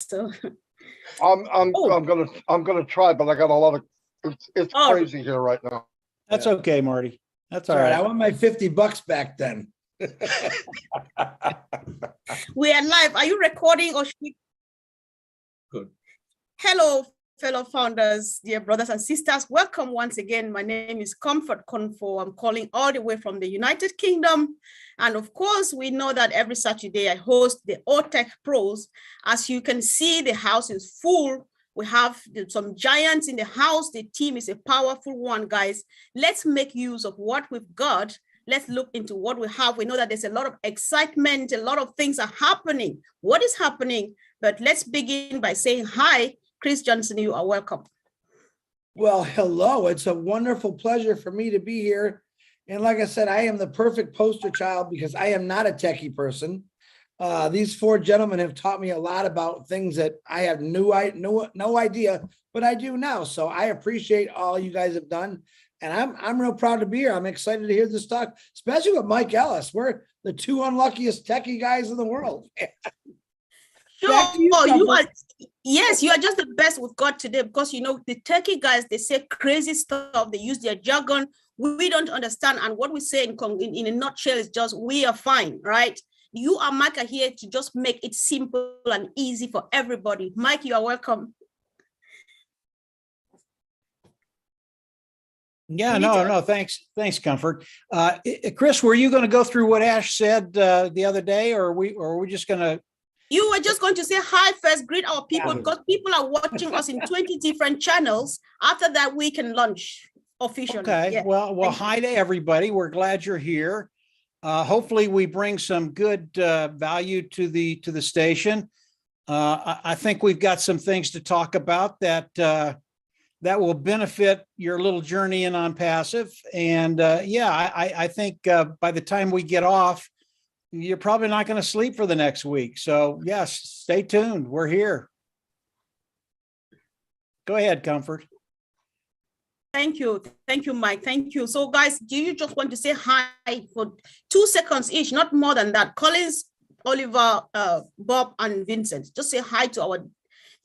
So I'm gonna try, but I got a lot of it's Oh. crazy here right now. That's okay, Marty. That's all All right, I right. want my $50 back then. we are live. Are you recording or should we? Good. Hello, fellow founders, dear brothers and sisters. Welcome once again. My name is Comfort Confo. I'm calling all the way from the United Kingdom. And of course, we know that every Saturday I host the OTech Pros. As you can see, the house is full. We have some giants in the house. The team is a powerful one, guys. Let's make use of what we've got. Let's look into what we have. We know that there's a lot of excitement. A lot of things are happening. What is happening? But let's begin by saying hi. Chris Johnson, you are welcome. Well, hello. It's a wonderful pleasure for me to be here. And like I said, I am the perfect poster child because I am not a techie person. These four gentlemen have taught me a lot about things that I have no idea, but I do now. So I appreciate all you guys have done. And I'm real proud to be here. I'm excited to hear this talk, especially with Mike Ellis. We're the two unluckiest techie guys in the world. Sure, yes, you are just the best we've got today because, you know, the techie guys, they say crazy stuff. They use their jargon. We don't understand. And what we say in a nutshell is just, we are fine, right? You are Mike are here to just make it simple and easy for everybody. Mike, you are welcome. Yeah, no, thanks, Comfort. Chris, were you going to go through what Ash said the other day, or are we just going to? You were just going to say hi first, greet our people, because people are watching us in 20 different channels. After that, we can launch officially. Okay, yeah. Well, hi to everybody. We're glad you're here. Hopefully we bring some good value to the station. I think we've got some things to talk about that will benefit your little journey in ONPASSIVE. And I think by the time we get off, you're probably not going to sleep for the next week. So yes, stay tuned. We're here. Go ahead, Comfort. Thank you, Mike. Thank you. So guys, do you just want to say hi for 2 seconds each, not more than that? Collins, Oliver, Bob, and Vincent. Just say hi to our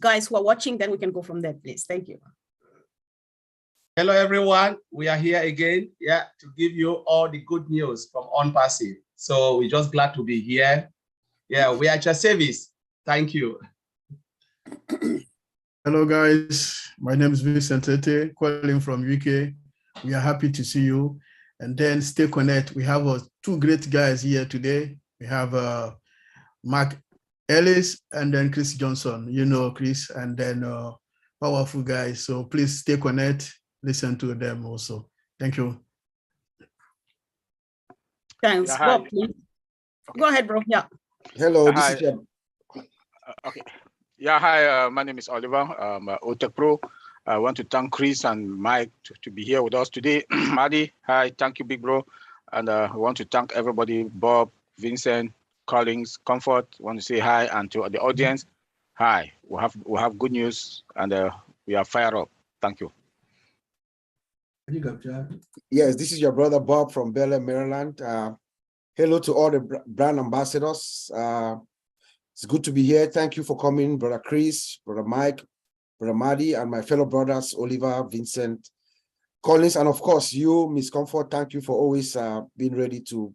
guys who are watching, then we can go from there, please. Thank you. Hello, everyone. We are here again, to give you all the good news from ONPASSIVE. So we're just glad to be here. Yeah, we are at your service. Thank you. Hello, guys. My name is Vincent Tete, calling from UK. We are happy to see you. And then stay connected. We have two great guys here today. We have Mark Ellis and then Chris Johnson. You know Chris, and then powerful guys. So please stay connected. Listen to them also. Thank you. Thanks. Yeah, Bob, please. Okay. Go ahead, bro. Yeah. Hello, this is okay. Yeah, hi, my name is Oliver. I'm OTech Pro. I want to thank Chris and Mike to be here with us today. Maddie, hi, thank you, big bro. And I want to thank everybody, Bob, Vincent, Collins, Comfort. I want to say hi, and to the audience, hi. We have good news, and we are fired up. Thank you. You go, Jack. Yes, this is your brother Bob from Bel Air, Maryland. Hello to all the brand ambassadors. It's good to be here. Thank you for coming, Brother Chris, Brother Mike, Brother Maddie, and my fellow brothers, Oliver, Vincent, Collins, and of course you, Miss Comfort. Thank you for always being ready to,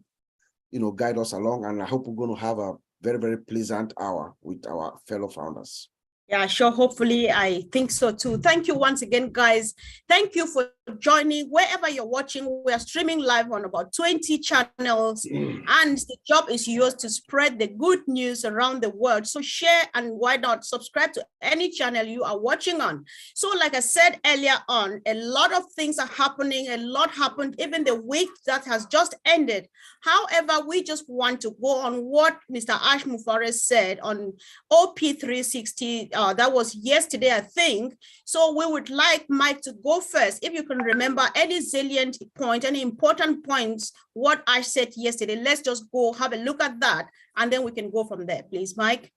guide us along. And I hope we're going to have a very, very pleasant hour with our fellow founders. Yeah, sure. Hopefully, I think so too. Thank you once again, guys. Thank you for joining. Wherever you're watching, we are streaming live on about 20 channels, and the job is yours to spread the good news around the world. So share, and why not subscribe to any channel you are watching on. So like I said earlier on, a lot of things are happening. A lot happened even the week that has just ended. However, we just want to go on what Mr. Ash Mufareh said on OP360. That was yesterday, I think. So we would like Mike to go first. If you can remember any salient point, any important points, what I said yesterday, let's just go have a look at that, and then we can go from there, please, Mike.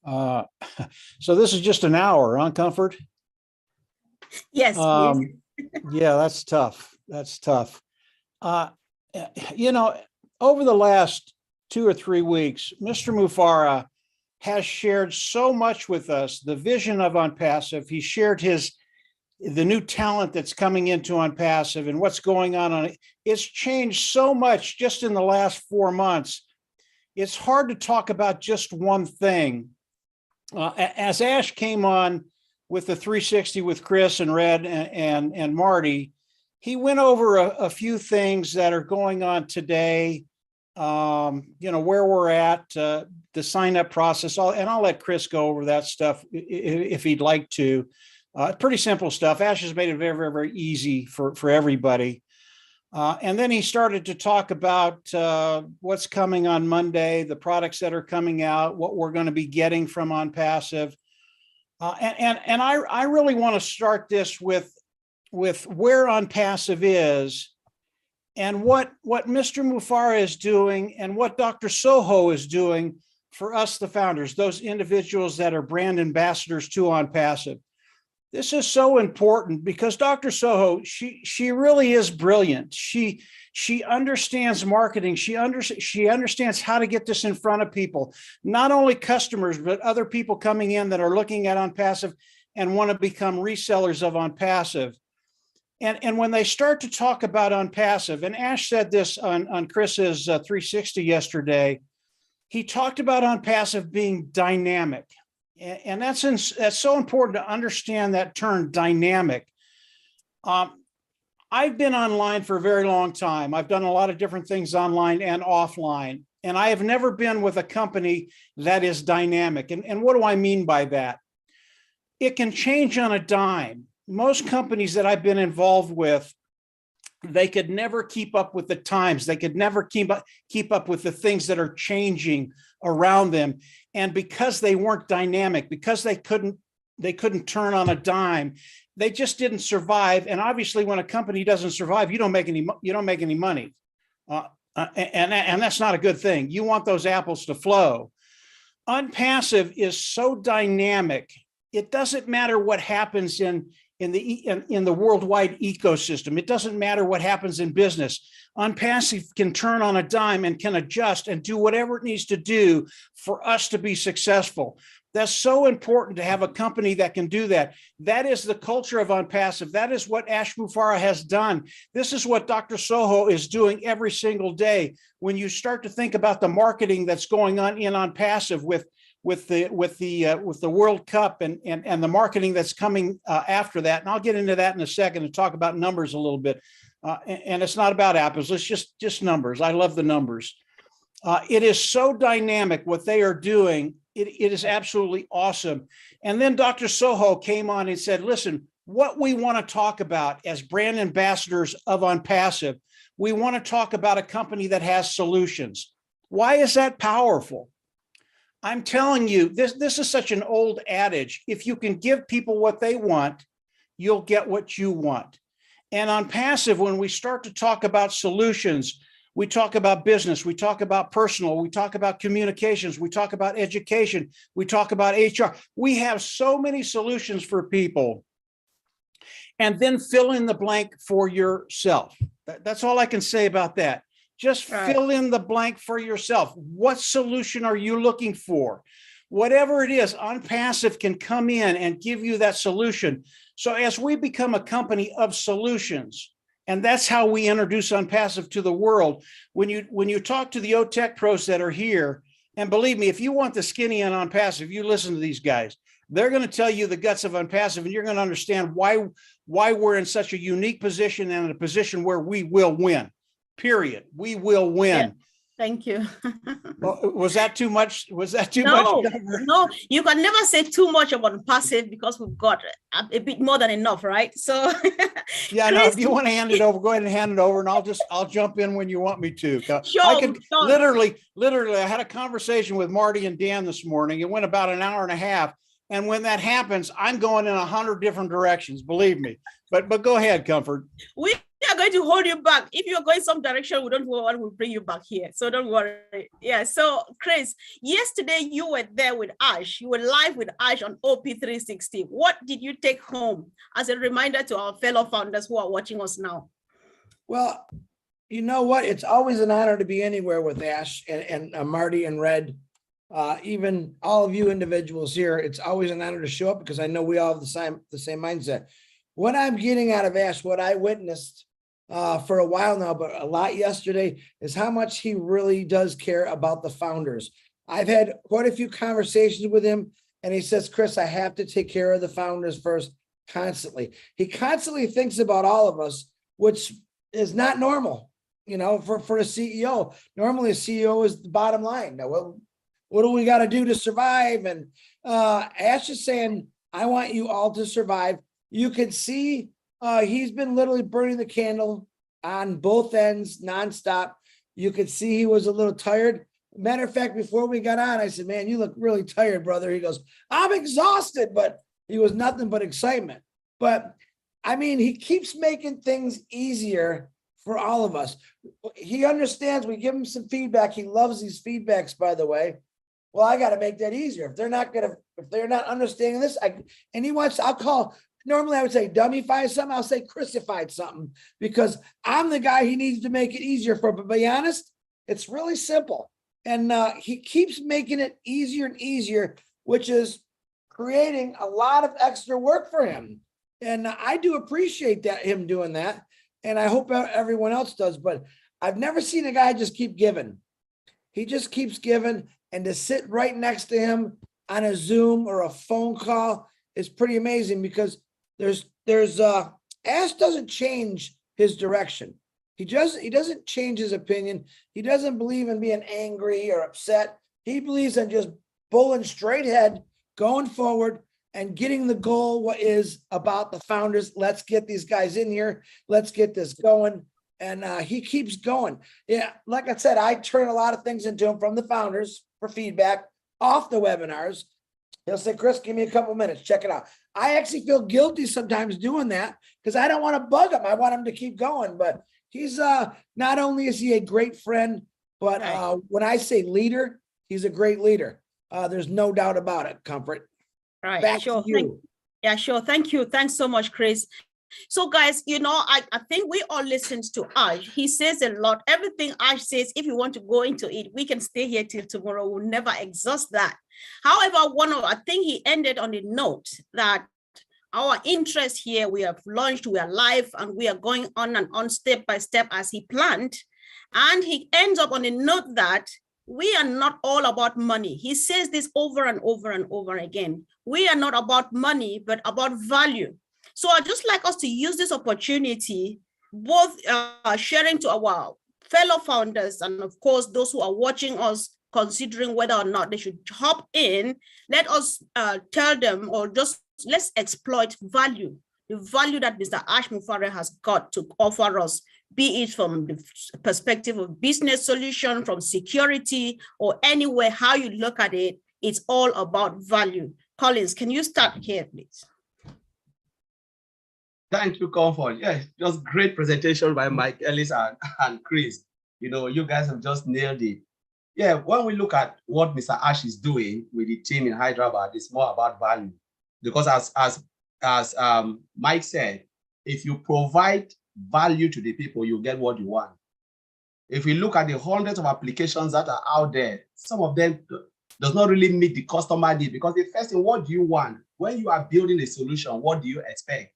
So this is just an hour, huh, Comfort? Yes. Yeah, that's tough. That's tough. Over the last 2 or 3 weeks, Mr. Mufareh has shared so much with us, the vision of ONPASSIVE. He shared the new talent that's coming into ONPASSIVE and what's going on it. It's changed so much just in the last 4 months. It's hard to talk about just one thing. As Ash came on with the 360 with Chris and Red and Marty, he went over a few things that are going on today, where we're at, the sign up process, and I'll let Chris go over that stuff if he'd like to. Pretty simple stuff. Ash has made it very, very, very easy for everybody. And then he started to talk about what's coming on Monday, the products that are coming out, what we're going to be getting from ONPASSIVE. And I really want to start this with where ONPASSIVE is and what Mr. Mufara is doing and what Dr. Soho is doing for us, the founders, those individuals that are brand ambassadors to ONPASSIVE. This is so important because Dr. Soho, she really is brilliant. She understands marketing. She understands how to get this in front of people, not only customers, but other people coming in that are looking at ONPASSIVE and want to become resellers of ONPASSIVE. And when they start to talk about ONPASSIVE, and Ash said this on Chris's 360 yesterday, he talked about ONPASSIVE being dynamic. And that's so important to understand that term, dynamic. I've been online for a very long time. I've done a lot of different things online and offline, and I have never been with a company that is dynamic. And what do I mean by that? It can change on a dime. Most companies that I've been involved with, they could never keep up with the times. They could never keep up with the things that are changing around them. And because they weren't dynamic, because they couldn't turn on a dime, they just didn't survive. And obviously, when a company doesn't survive, you don't make any money, and that's not a good thing. You want those apples to flow. ONPASSIVE is so dynamic. It doesn't matter what happens in the worldwide ecosystem. It doesn't matter what happens in business. ONPASSIVE can turn on a dime and can adjust and do whatever it needs to do for us to be successful. That's so important to have a company that can do that. That is the culture of ONPASSIVE. That is what Ash Mufara has done. This is what Dr. Soho is doing every single day. When you start to think about the marketing that's going on in ONPASSIVE with the World Cup and the marketing that's coming after that. And I'll get into that in a second and talk about numbers a little bit. And it's not about apples, it's just numbers. I love the numbers. It is so dynamic what they are doing. It is absolutely awesome. And then Dr. Soho came on and said, listen, what we want to talk about as brand ambassadors of ONPASSIVE, we want to talk about a company that has solutions. Why is that powerful? I'm telling you, this is such an old adage. If you can give people what they want, you'll get what you want. And ONPASSIVE, when we start to talk about solutions, we talk about business, we talk about personal, we talk about communications, we talk about education, we talk about HR. We have so many solutions for people. And then fill in the blank for yourself. That's all I can say about that. Just fill in the blank for yourself. What solution are you looking for? Whatever it is, ONPASSIVE can come in and give you that solution. So as we become a company of solutions, and that's how we introduce ONPASSIVE to the world. When you talk to the OTech pros that are here, and believe me, if you want the skinny on ONPASSIVE, you listen to these guys. They're going to tell you the guts of ONPASSIVE, and you're going to understand why we're in such a unique position and in a position where we will win. Period. We will win. Yeah. Thank you. Was that too much? Was that too much? much? No, you can never say too much about ONPASSIVE because we've got a bit more than enough, right? So yeah, no, if you want to hand it over, go ahead and hand it over, and I'll jump in when you want me to. Sure. I could literally, I had a conversation with Marty and Dan this morning. It went about an hour and a half. And when that happens, I'm going in 100 different directions, believe me. But go ahead, Comfort. We are going to hold you back. If you're going some direction, we don't want to bring you back here. So don't worry. Yeah. So Chris, yesterday you were there with Ash. You were live with Ash on OP360. What did you take home as a reminder to our fellow founders who are watching us now? Well, you know what? It's always an honor to be anywhere with Ash and Marty and Red. even all of you individuals here. It's always an honor to show up because I know we all have the same mindset. What I'm getting out of Ash, what I witnessed for a while now, but a lot yesterday, is how much he really does care about the founders. I've had quite a few conversations with him, and he says, Chris, I have to take care of the founders first, constantly. He constantly thinks about all of us, which is not normal, you know, for a CEO. Normally a CEO is the bottom line. Now, what do we got to do to survive? And Ash is saying, I want you all to survive. You can see he's been literally burning the candle on both ends nonstop. You could see he was a little tired. Matter of fact, before we got on, I said, man, you look really tired, brother. He goes, I'm exhausted, but he was nothing but excitement. But I mean, he keeps making things easier for all of us. He understands. We give him some feedback. He loves these feedbacks, by the way. Well, I got to make that easier. If they're not understanding this, and he wants, normally I would say dummyfy something. I'll say Chrisified something, because I'm the guy he needs to make it easier for. But to be honest, it's really simple. And he keeps making it easier and easier, which is creating a lot of extra work for him. And I do appreciate him doing that. And I hope everyone else does. But I've never seen a guy just keep giving. He just keeps giving. And to sit right next to him on a Zoom or a phone call is pretty amazing, because Ash doesn't change his direction. He doesn't change his opinion. He doesn't believe in being angry or upset. He believes in just bowling straight ahead, going forward, and getting the goal. What is about the founders? Let's get these guys in here. Let's get this going. And he keeps going. Yeah, like I said, I turn a lot of things into him from the founders for feedback off the webinars. He'll say, Chris, give me a couple minutes. Check it out. I actually feel guilty sometimes doing that because I don't want to bug him. I want him to keep going. But he's not only is he a great friend, but when I say leader, he's a great leader. There's no doubt about it. Comfort. Right. Back Sure. to you. Yeah, sure. Thank you. Thanks so much, Chris. So guys, you know, I think we all listened to Ash. He says a lot. Everything Ash says, if you want to go into it, we can stay here till tomorrow. We'll never exhaust that. However, I think he ended on a note that our interest here, we have launched, we are live, and we are going on and on step by step as he planned. And he ends up on a note that we are not all about money. He says this over and over and over again. We are not about money, but about value. So I'd just like us to use this opportunity, both sharing to our fellow founders and of course, those who are watching us, considering whether or not they should hop in. Let us tell them, or just let's exploit value, the value that Mr. Ash Mufareh has got to offer us, be it from the perspective of business solution, from security, or anywhere, how you look at it, it's all about value. Collins, can you start here, please? Thank you, Comfort. Yes, just great presentation by Mike Ellis and Chris. You know, you guys have just nailed it. Yeah, when we look at what Mr. Ash is doing with the team in Hyderabad, it's more about value. Because as Mike said, if you provide value to the people, you get what you want. If we look at the hundreds of applications that are out there, some of them does not really meet the customer need, because the first thing, what do you want? When you are building a solution, what do you expect?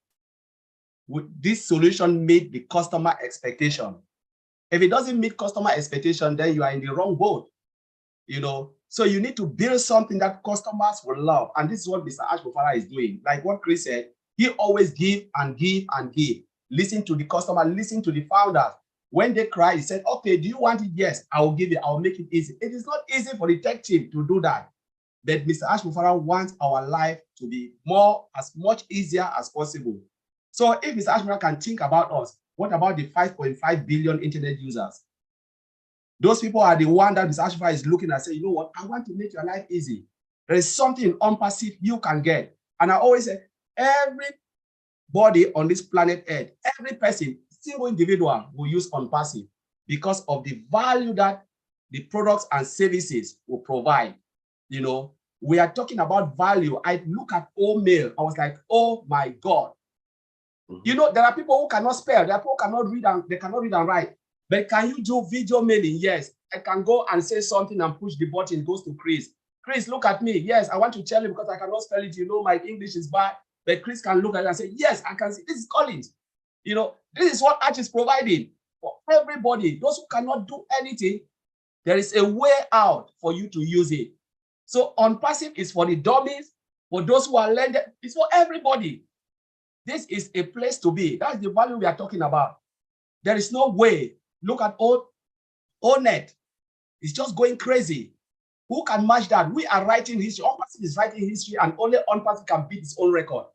Would this solution meet the customer expectation? If it doesn't meet customer expectation, then you are in the wrong boat, you know? So you need to build something that customers will love. And this is what Mr. Ash Mufareh is doing. Like what Chris said, he always give and give and give. Listen to the customer, listen to the founders. When they cry, he said, okay, do you want it? Yes, I will give it. I will make it easy. It is not easy for the tech team to do that. But Mr. Ash Mufareh wants our life to be as much easier as possible. So if Mr. Ash Mufareh can think about us, what about the 5.5 billion internet users? Those people are the one that Mr. Ash Mufareh is looking at, say, you know what, I want to make your life easy. There is something in ONPASSIVE you can get. And I always say, everybody on this planet Earth, every person, single individual will use ONPASSIVE because of the value that the products and services will provide. You know, we are talking about value. I look at mail. I was like, oh my God. You know, there are people who cannot spell, there are people who cannot read and they cannot read and write. But can you do video mailing? Yes, I can go and say something and push the button, it goes to Chris. Chris, look at me. Yes, I want to tell you because I cannot spell it. You know, my English is bad. But Chris can look at it and say, yes, I can see. This is Collins. You know, this is what Arch is providing for everybody. Those who cannot do anything, there is a way out for you to use it. So ONPASSIVE is for the dummies, for those who are learned. It's for everybody. This is a place to be. That's the value we are talking about. There is no way. Look at ONET. It's just going crazy. Who can match that? We are writing history. ONPASSIVE is writing history, and only ONPASSIVE can beat its own record.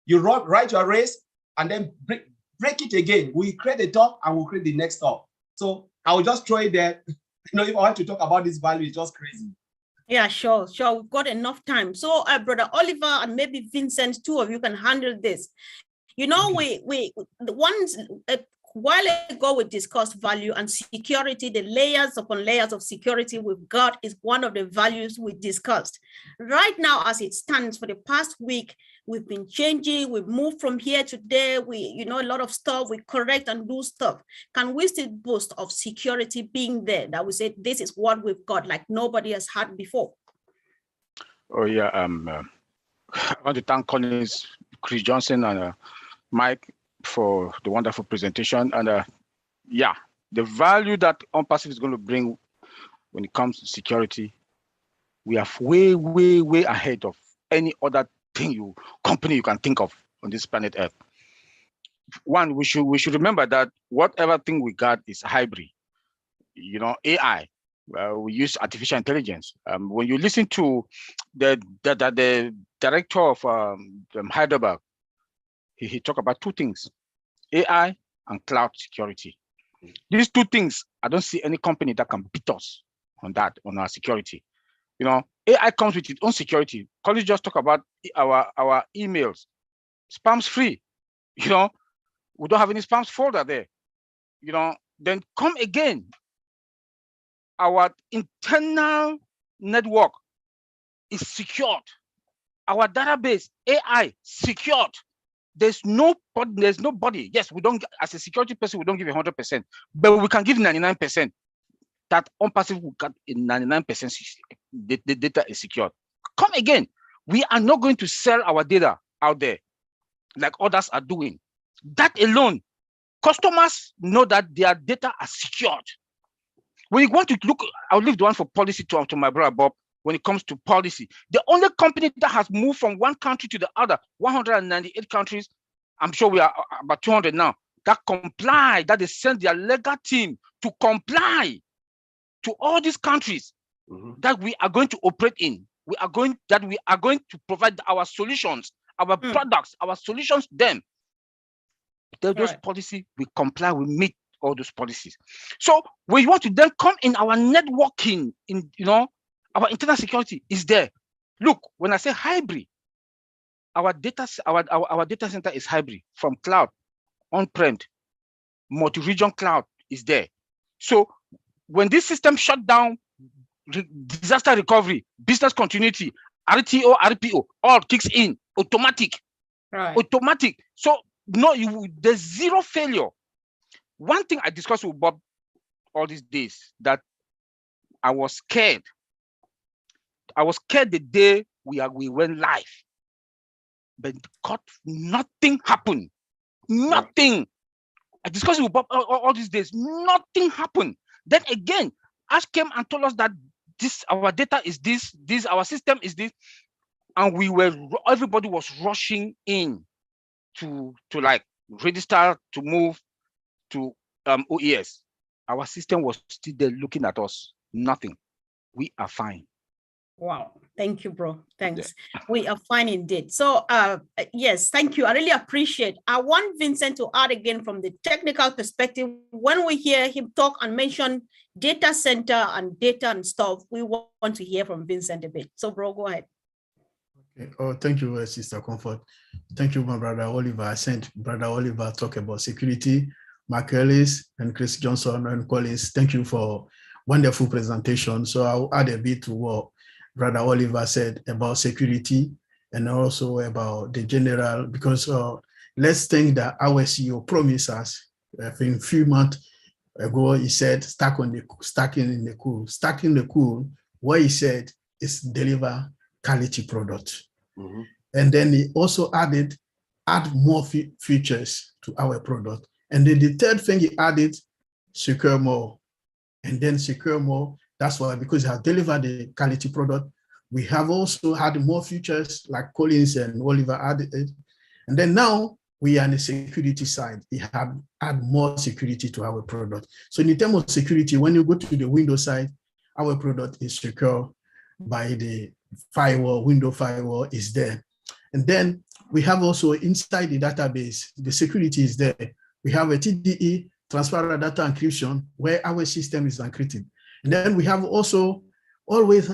You write your race and then break it again. We create a top and we'll create the next top. So I will just throw it there. You know, if I want to talk about this value, it's just crazy. Yeah, sure. We've got enough time. So, Brother Oliver and maybe Vincent, two of you can handle this. You know, a while ago we discussed value and security. The layers upon layers of security we've got is one of the values we discussed. Right now, as it stands, for the past week, we've been changing. We've moved from here to there. A lot of stuff. We correct and do stuff. Can we still boast of security being there? That we say this is what we've got, like nobody has had before. Oh yeah. I want to thank Collins, Chris Johnson, and Mike for the wonderful presentation. And yeah, the value that ONPASSIVE is going to bring when it comes to security, we are way, way, way ahead of any other company you can think of on this planet Earth. One, we should remember that whatever thing we got is hybrid. You know, AI. We use artificial intelligence. When you listen to the director of Hyderabad, he talked about two things: AI and cloud security. These two things, I don't see any company that can beat us on our security. You know, AI comes with its own security. College just talk about our emails, spams free. You know, we don't have any spams folder there. You know, then come again. Our internal network is secured. Our database, AI, secured. There's nobody. Yes, we don't, as a security person, we don't give 100%, but we can give 99%. That ONPASSIVE will get 99%. The data is secured. Come again. We are not going to sell our data out there like others are doing. That alone, customers know that their data are secured. When you want to look, I'll leave the one for policy to my brother Bob. When it comes to policy, the only company that has moved from one country to the other, 198 countries, I'm sure we are about 200 now, that comply, that they send their legal team to comply to all these countries that we are going to operate in. We are going to provide our solutions, our products, our solutions to them. Those policies, we comply, we meet all those policies. So we want to then come in our networking, in our internal security is there. Look, when I say hybrid, our data center is hybrid, from cloud, on-prem, multi-region cloud is there. So when this system shut down, disaster recovery, business continuity, RTO, RPO, all kicks in, automatic. Right. Automatic. So there's zero failure. One thing I discussed with Bob all these days, that I was scared. I was scared the day we went live, but nothing happened. Nothing. I discussed with Bob all these days. Nothing happened. Then again, Ash came and told us that our data is this, our system is this, and everybody was rushing in to like register to move to OES. Our system was still there looking at us. Nothing. We are fine. Wow. Thank you, bro. Thanks. Yeah. We are fine indeed. So yes, thank you. I really appreciate. I want Vincent to add again from the technical perspective. When we hear him talk and mention data center and data and stuff, we want to hear from Vincent a bit. So bro, go ahead. Okay. Oh, thank you, Sister Comfort. Thank you, my brother Oliver. I sent brother Oliver talk about security. Mark Ellis and Chris Johnson and Collins, thank you for wonderful presentation. So I'll add a bit to what Brother Oliver said about security and also about the general, because let's think that our CEO promised us a few months ago, he said, stacking in the cool. What he said is deliver quality product. And then he also add more features to our product. And then the third thing he added, secure more. And then secure more, that's why, because he has delivered the quality product, we have also had more features like Collins and Oliver added it. And then now we are on the security side. We have add more security to our product. So in terms of security, when you go to the Windows side, our product is secure by the firewall, window firewall is there. And then we have also inside the database, the security is there. We have a TDE, transparent data encryption, where our system is encrypted. And then we have also always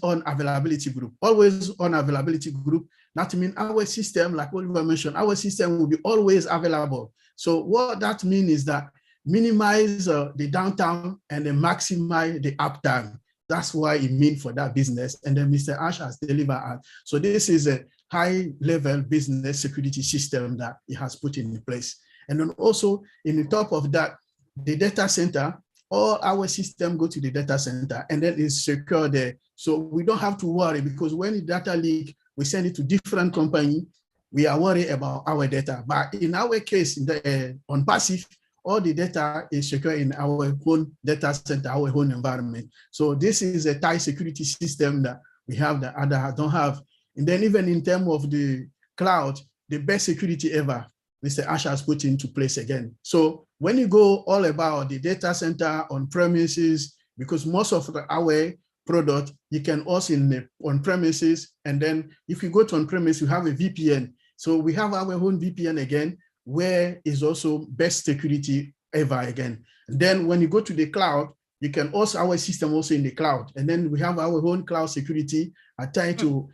on availability group, always on availability group. That means our system, like Oliver mentioned, our system will be always available. So what that means is that minimize the downtime and then maximize the uptime. That's why it means for that business. And then Mr. Ash has delivered. So this is a high level business security system that he has put in place. And then also in the top of that, the data center, all our system go to the data center and then it's secure there. So we don't have to worry, because when the data leak, we send it to different company, we are worried about our data. But in our case, in the ONPASSIVE, all the data is secure in our own data center, our own environment. So this is a tight security system that we have that others don't have. And then even in terms of the cloud, the best security ever, Mr. Ash has put into place again. So when you go all about the data center on premises, because most of our product, you can also in the on premises. And then if you go to on premise, you have a VPN. So we have our own VPN again, where is also best security ever again. And then when you go to the cloud, you can also, our system also in the cloud. And then we have our own cloud security attached to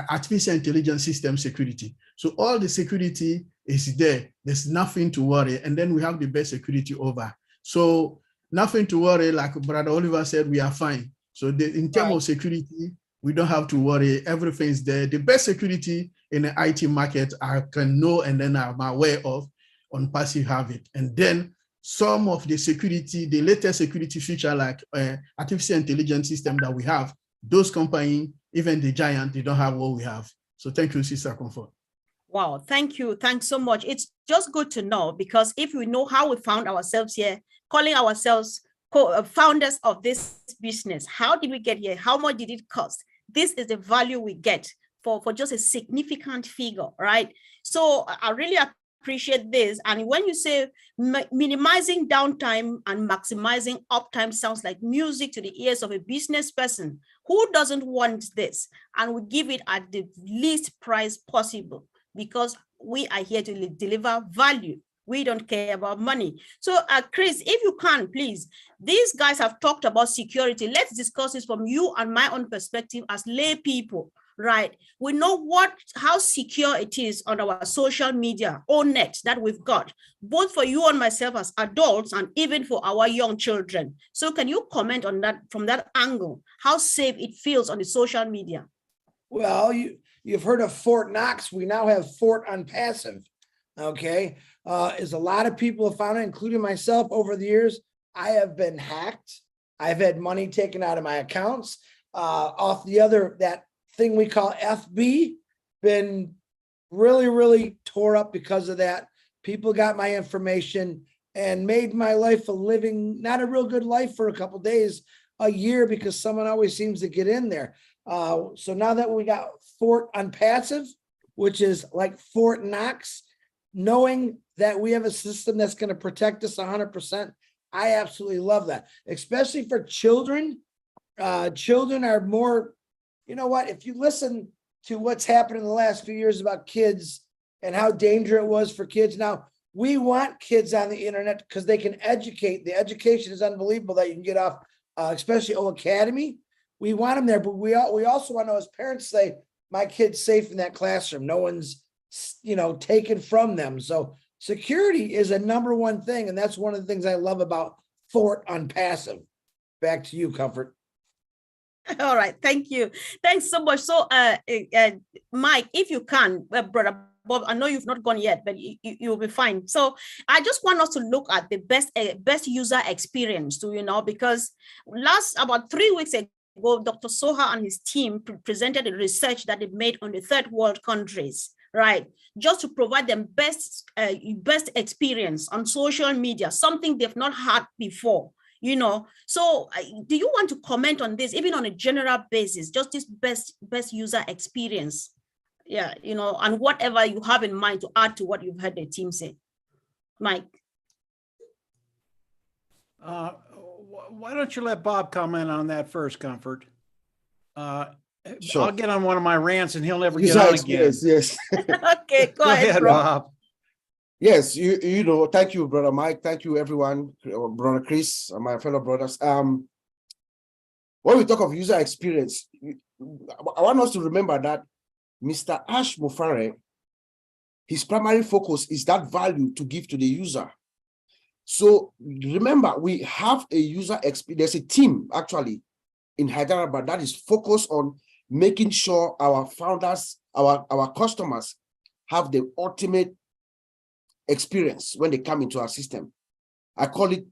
artificial intelligence system security. So all the security is there. There's nothing to worry. And then we have the best security over. So nothing to worry, like Brother Oliver said, we are fine. So in terms of security, we don't have to worry. Everything's there. The best security in the IT market I can know and then I'm aware of, ONPASSIVE have it. And then some of the security, the latest security feature like artificial intelligence system that we have, those companies, even the giant, they don't have what we have. So thank you, Sister Comfort. Wow, thank you. Thanks so much. It's just good to know, because if we know how we found ourselves here, calling ourselves founders of this business, how did we get here? How much did it cost? This is the value we get for just a significant figure, right? So I really appreciate this. And when you say minimizing downtime and maximizing uptime sounds like music to the ears of a business person. Who doesn't want this? And we give it at the least price possible, because we are here to deliver value. We don't care about money. So Chris, if you can, please, these guys have talked about security. Let's discuss this from you and my own perspective as lay people, right? We know how secure it is on our social media or net that we've got, both for you and myself as adults and even for our young children. So can you comment on that from that angle, how safe it feels on the social media? Well, you've heard of Fort Knox. We now have Fort ONPASSIVE. Okay. As a lot of people have found it, including myself over the years, I have been hacked. I've had money taken out of my accounts. Off that thing we call FB, been really, really tore up because of that. People got my information and made my life not a real good life for a couple of days, a year, because someone always seems to get in there. So now that we got Fort ONPASSIVE, which is like Fort Knox, knowing that we have a system that's going to protect us 100%, I absolutely love that, especially for children. Children are more, you know what, if you listen to what's happened in the last few years about kids and how dangerous it was for kids. Now, we want kids on the internet because they can educate. The education is unbelievable that you can get off, especially O Academy. We want them there, but we also want to know as parents say, my kid's safe in that classroom. No one's, taken from them. So security is a number one thing. And that's one of the things I love about Fort ONPASSIVE. Back to you, Comfort. All right. Thank you. Thanks so much. So, Mike, if you can, Brother Bob, I know you've not gone yet, but you'll be fine. So I just want us to look at the best user experience too, because about 3 weeks ago, ago, Dr. Soha and his team presented a research that they made on the third world countries, right? Just to provide them best experience on social media, something they've not had before, you know. So do you want to comment on this, even on a general basis, just this best user experience? Yeah, you know, and whatever you have in mind to add to what you've heard the team say. Mike. Why don't you let Bob comment on that first, Comfort? Sure. I'll get on one of my rants and he'll never get on again. Yes. Okay, go ahead, bro. Bob. Yes, you know, thank you, Brother Mike. Thank you, everyone, Brother Chris, and my fellow brothers. When we talk of user experience, I want us to remember that Mr. Ash Mufare, his primary focus is that value to give to the user. So remember, we have a user experience, there's a team actually in Hyderabad that is focused on making sure our founders, our customers have the ultimate experience when they come into our system. I call it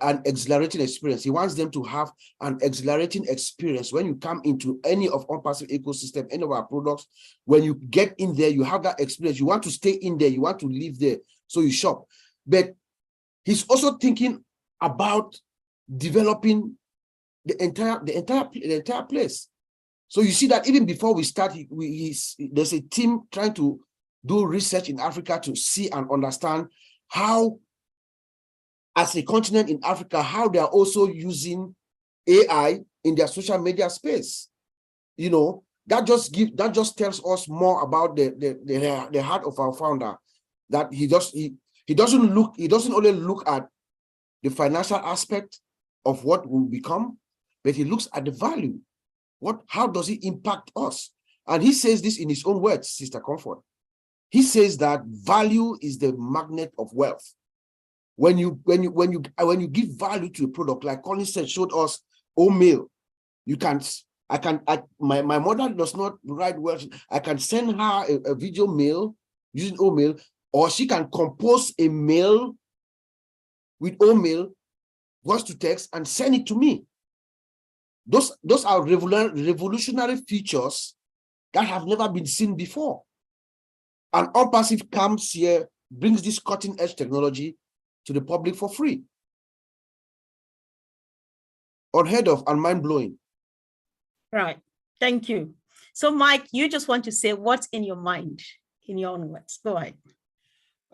an exhilarating experience. He wants them to have an exhilarating experience when you come into any of ONPASSIVE ecosystem, any of our products. When you get in there, you have that experience. You want to stay in there, you want to live there, so you shop. But he's also thinking about developing the entire place. So you see that even before we start, there's a team trying to do research in Africa to see and understand how, as a continent in Africa, how they are also using AI in their social media space. You know, that just tells us more about the heart of our founder, that he doesn't only look at the financial aspect of what will become, but he looks at the value. How does it impact us? And he says this in his own words, Sister Comfort. He says that value is the magnet of wealth. When you give value to a product, like Colin said, showed us oatmeal. My mother does not write well. I can send her a video mail using oatmeal, or she can compose a mail with oatmeal, voice to text, and send it to me. Those are revolutionary features that have never been seen before. And ONPASSIVE comes here, brings this cutting-edge technology to the public for free. Unheard of and mind-blowing. Right. Thank you. So, Mike, you just want to say what's in your mind, in your own words. Go ahead.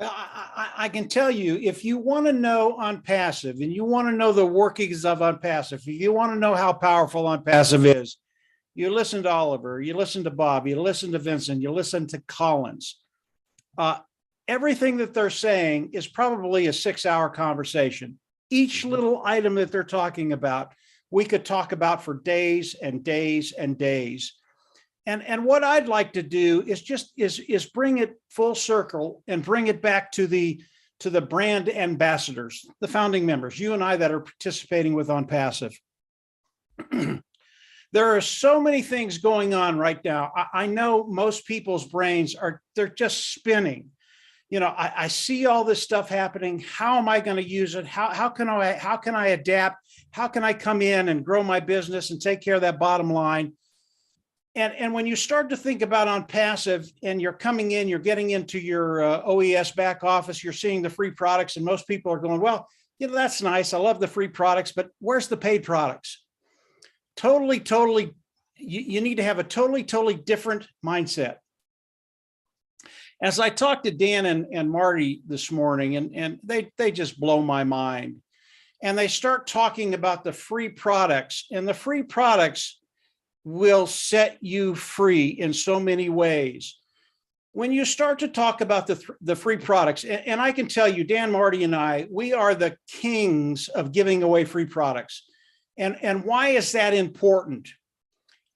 I can tell you, if you want to know ONPASSIVE and you want to know the workings of ONPASSIVE, if you want to know how powerful ONPASSIVE is, you listen to Oliver, you listen to Bob, you listen to Vincent, you listen to Collins. Everything that they're saying is probably a 6-hour conversation. Each little item that they're talking about, we could talk about for days and days and days. And what I'd like to do is bring it full circle and bring it back to the brand ambassadors, the founding members, you and I that are participating with ONPASSIVE. There are so many things going on right now. I know most people's brains they're just spinning. You know, I see all this stuff happening. How am I going to use it? How can I adapt? How can I come in and grow my business and take care of that bottom line? And when you start to think about ONPASSIVE and you're coming in, you're getting into your OES back office, you're seeing the free products, and most people are going, well, you know, that's nice. I love the free products, but where's the paid products? Totally, you need to have a totally different mindset. As I talked to Dan and Marty this morning, and they just blow my mind. And they start talking about the free products, and the free products will set you free in so many ways. When you start to talk about the free products, and I can tell you, Dan, Marty, and I, we are the kings of giving away free products. And why is that important?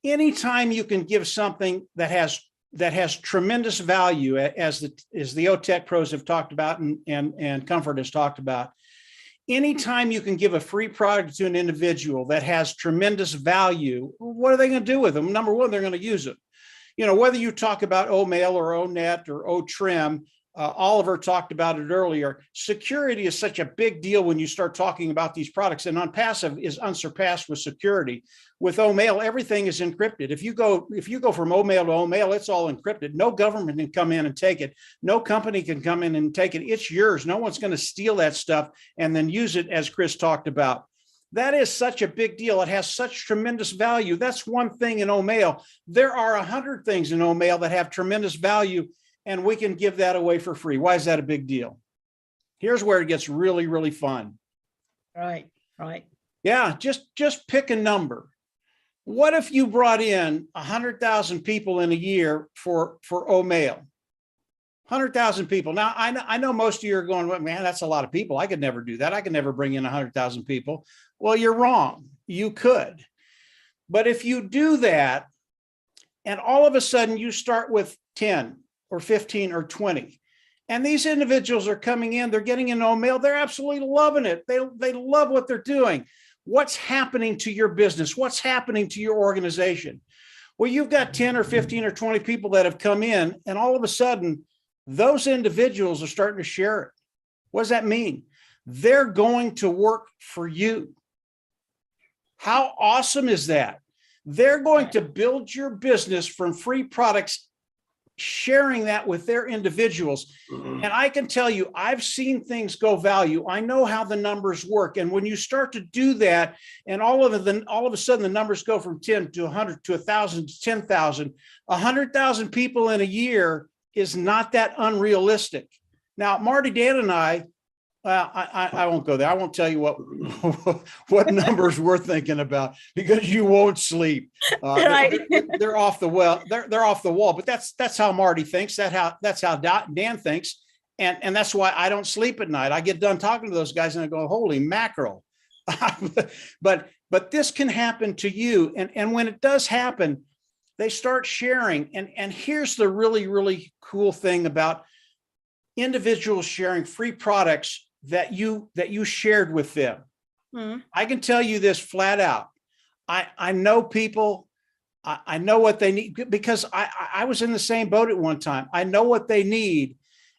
Anytime you can give something that has tremendous value, as the OTech pros have talked about and Comfort has talked about, anytime you can give a free product to an individual that has tremendous value, what are they going to do with them? Number one, they're going to use it. You know, whether you talk about OMail or ONet or OTrim, Oliver talked about it earlier. Security is such a big deal when you start talking about these products, and ONPASSIVE is unsurpassed with security. With OMail, everything is encrypted. If you go from OMail to OMail, it's all encrypted. No government can come in and take it. No company can come in and take it. It's yours. No one's going to steal that stuff and then use it, as Chris talked about. That is such a big deal. It has such tremendous value. That's one thing in OMail. There are 100 things in OMail that have tremendous value, and we can give that away for free. Why is that a big deal? Here's where it gets really, really fun. Right. Yeah, just pick a number. What if you brought in 100,000 people in a year for OMail? 100,000 people. Now, I know most of you are going, well, man, that's a lot of people. I could never do that. I could never bring in 100,000 people. Well, you're wrong. You could. But if you do that, and all of a sudden you start with 10 or 15 or 20, and these individuals are coming in, they're getting in OMail, they're absolutely loving it. They love what they're doing. What's happening to your business? What's happening to your organization? Well, you've got 10 or 15 or 20 people that have come in, and all of a sudden, those individuals are starting to share it. What does that mean? They're going to work for you. How awesome is that? They're going to build your business from free products, sharing that with their individuals. And I can tell you, I've seen things go value. I know how the numbers work. And when you start to do that, and all of a sudden the numbers go from 10 to 100 to 1,000 to 10,000, 100,000 people in a year is not that unrealistic. Now, Marty, Dan, and I won't go there. I won't tell you what numbers we're thinking about, because you won't sleep. Right. They're off the well. They're off the wall. But that's how Marty thinks. That's how Dan thinks, and that's why I don't sleep at night. I get done talking to those guys and I go, holy mackerel! But this can happen to you, and when it does happen, they start sharing. And here's the really, really cool thing about individuals sharing free products that you shared with them. Mm-hmm. I can tell you this flat out. I know people, I know what they need, because I was in the same boat at one time. I know what they need.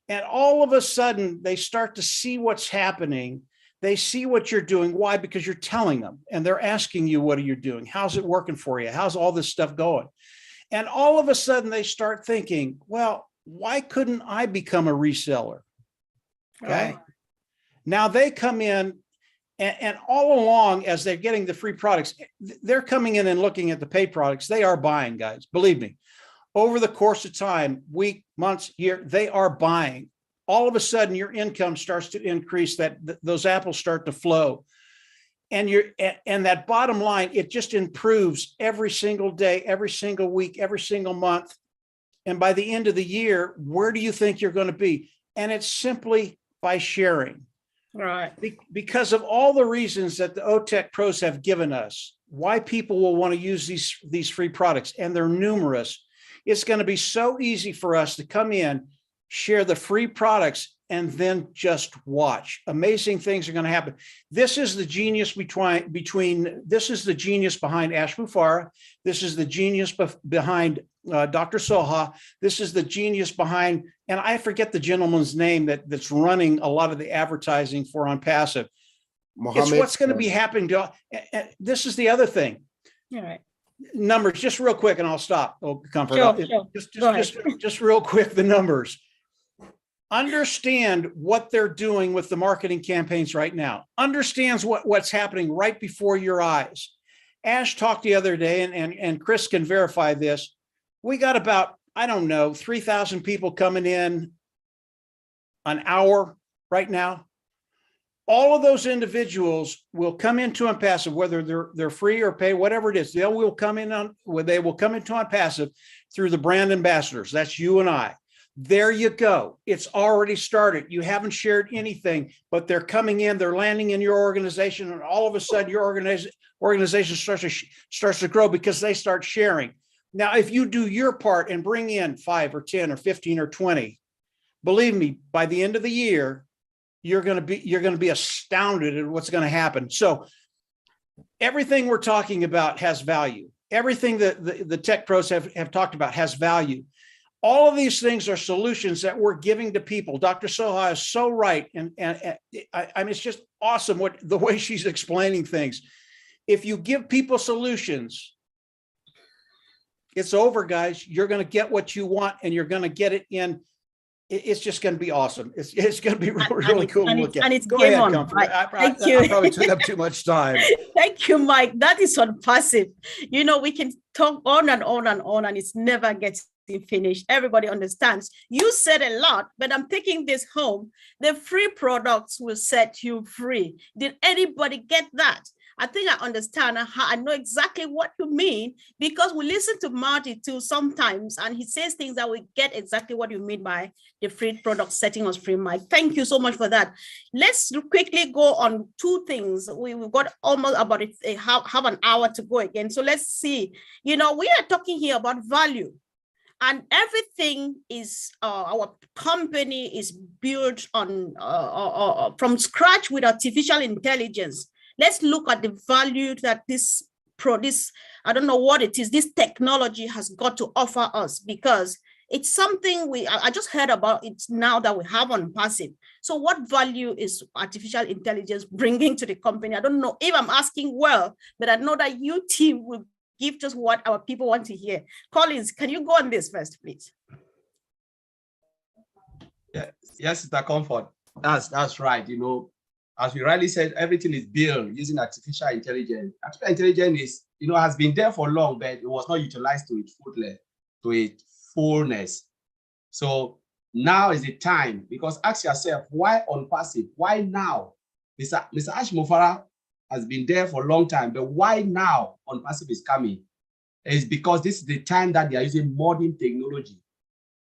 And all of a sudden they start to see what's happening. They see what you're doing. Why? Because you're telling them, and they're asking you, what are you doing? How's it working for you? How's all this stuff going? And all of a sudden they start thinking, well, why couldn't I become a reseller? Okay. Right. Now they come in, and all along, as they're getting the free products, they're coming in and looking at the paid products. They are buying, guys. Believe me, over the course of time, week, months, year, they are buying. All of a sudden, your income starts to increase. Those apples start to flow, and that bottom line, it just improves every single day, every single week, every single month. And by the end of the year, where do you think you're going to be? And it's simply by sharing. Right. Because of all the reasons that the OTech pros have given us, why people will want to use these free products, and they're numerous. It's going to be so easy for us to come in, share the free products, and then just watch. Amazing things are going to happen. This is the genius this is the genius behind Ash Mufareh. This is the genius behind Dr. Soha. This is the genius behind, and I forget the gentleman's name that's running a lot of the advertising for ONPASSIVE. It's what's going to be happening to. This is the other thing. All right. Numbers, just real quick, and I'll stop. Oh, Comfort. Sure. Just real quick, the numbers. Understand what they're doing with the marketing campaigns right now. Understands what's happening right before your eyes. Ash talked the other day, and Chris can verify this. We got about, I don't know, 3,000 people coming in an hour right now. All of those individuals will come into ONPASSIVE, whether they're free or pay, whatever it is. They will come into ONPASSIVE through the brand ambassadors. That's you and I. There you go. It's already started. You haven't shared anything, but they're coming in, they're landing in your organization, and all of a sudden your organization starts to grow because they start sharing. Now, if you do your part and bring in 5 or 10 or 15 or 20, believe me, by the end of the year, you're going to be astounded at what's going to happen. So everything we're talking about has value. Everything that the tech pros have talked about has value. All of these things are solutions that we're giving to people. Dr. Soha is so right. And I mean, it's just awesome the way she's explaining things. If you give people solutions, it's over, guys. You're going to get what you want, and you're going to get it in. It's just going to be awesome. It's going to be really cool to look at. And it's Go game ahead, on. Comfort. Right. I probably took up too much time. Thank you, Mike. That is ONPASSIVE. You know, we can talk on and on and on, and it's never gets finished. Everybody understands. You said a lot, but I'm taking this home. The free products will set you free. Did anybody get that? I think I understand. I know exactly what you mean, because we listen to Marty too sometimes, and he says things that we get exactly what you mean by the free product setting us free, Mike. Thank you so much for that. Let's quickly go on two things. We've got almost about half an hour to go again. So let's see. You know, we are talking here about value. And everything is, our company is built on from scratch with artificial intelligence. Let's look at the value that this, I don't know what it is, this technology has got to offer us, because it's something I just heard about it now that we have ONPASSIVE. So what value is artificial intelligence bringing to the company? I don't know if I'm asking well, but I know that you team will give just what our people want to hear. Collins, can you go on this first, please? Yeah. Yes, Mr. Comfort. That's right. You know, as we rightly said, everything is built using artificial intelligence. Artificial intelligence is, you know, has been there for long, but it was not utilized to its fullness. So now is the time, because ask yourself, why ONPASSIVE? Why now? Mr. Ash Mufara has been there for a long time, but why now ONPASSIVE is coming? It's because this is the time that they are using modern technology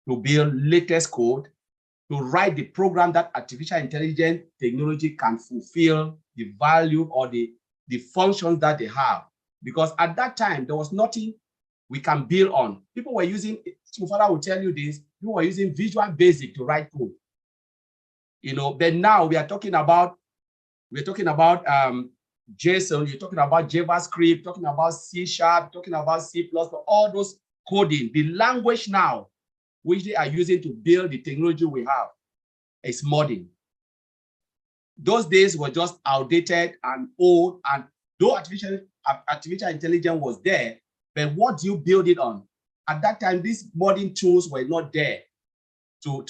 to build latest code, to write the program that artificial intelligence technology can fulfill the value or the functions that they have. Because at that time, there was nothing we can build on. People were using, Mufara will tell you this, people were using Visual Basic to write code. You know, but now we're talking about JSON, you're talking about JavaScript, talking about C#, talking about C++, all those coding. The language now, which they are using to build the technology we have, is modern. Those days were just outdated and old, and though artificial intelligence was there, but what do you build it on? At that time, these modern tools were not there to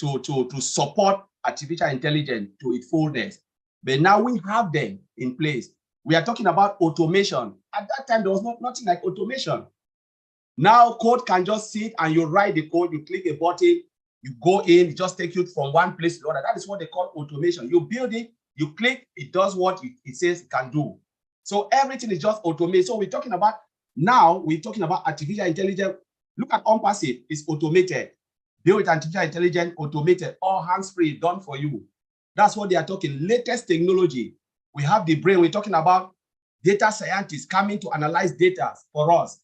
support artificial intelligence to its fullness. But now we have them in place. We are talking about automation. At that time, there was nothing like automation. Now code can just sit and you write the code, you click a button, you go in, it just takes you from one place to the other. That is what they call automation. You build it, you click, it does what it says it can do. So everything is just automated. So we're talking about artificial intelligence. Look at ONPASSIVE, it's automated. Build with artificial intelligence, automated, all hands-free, done for you. That's what they are talking, latest technology. We have the brain, we're talking about data scientists coming to analyze data for us.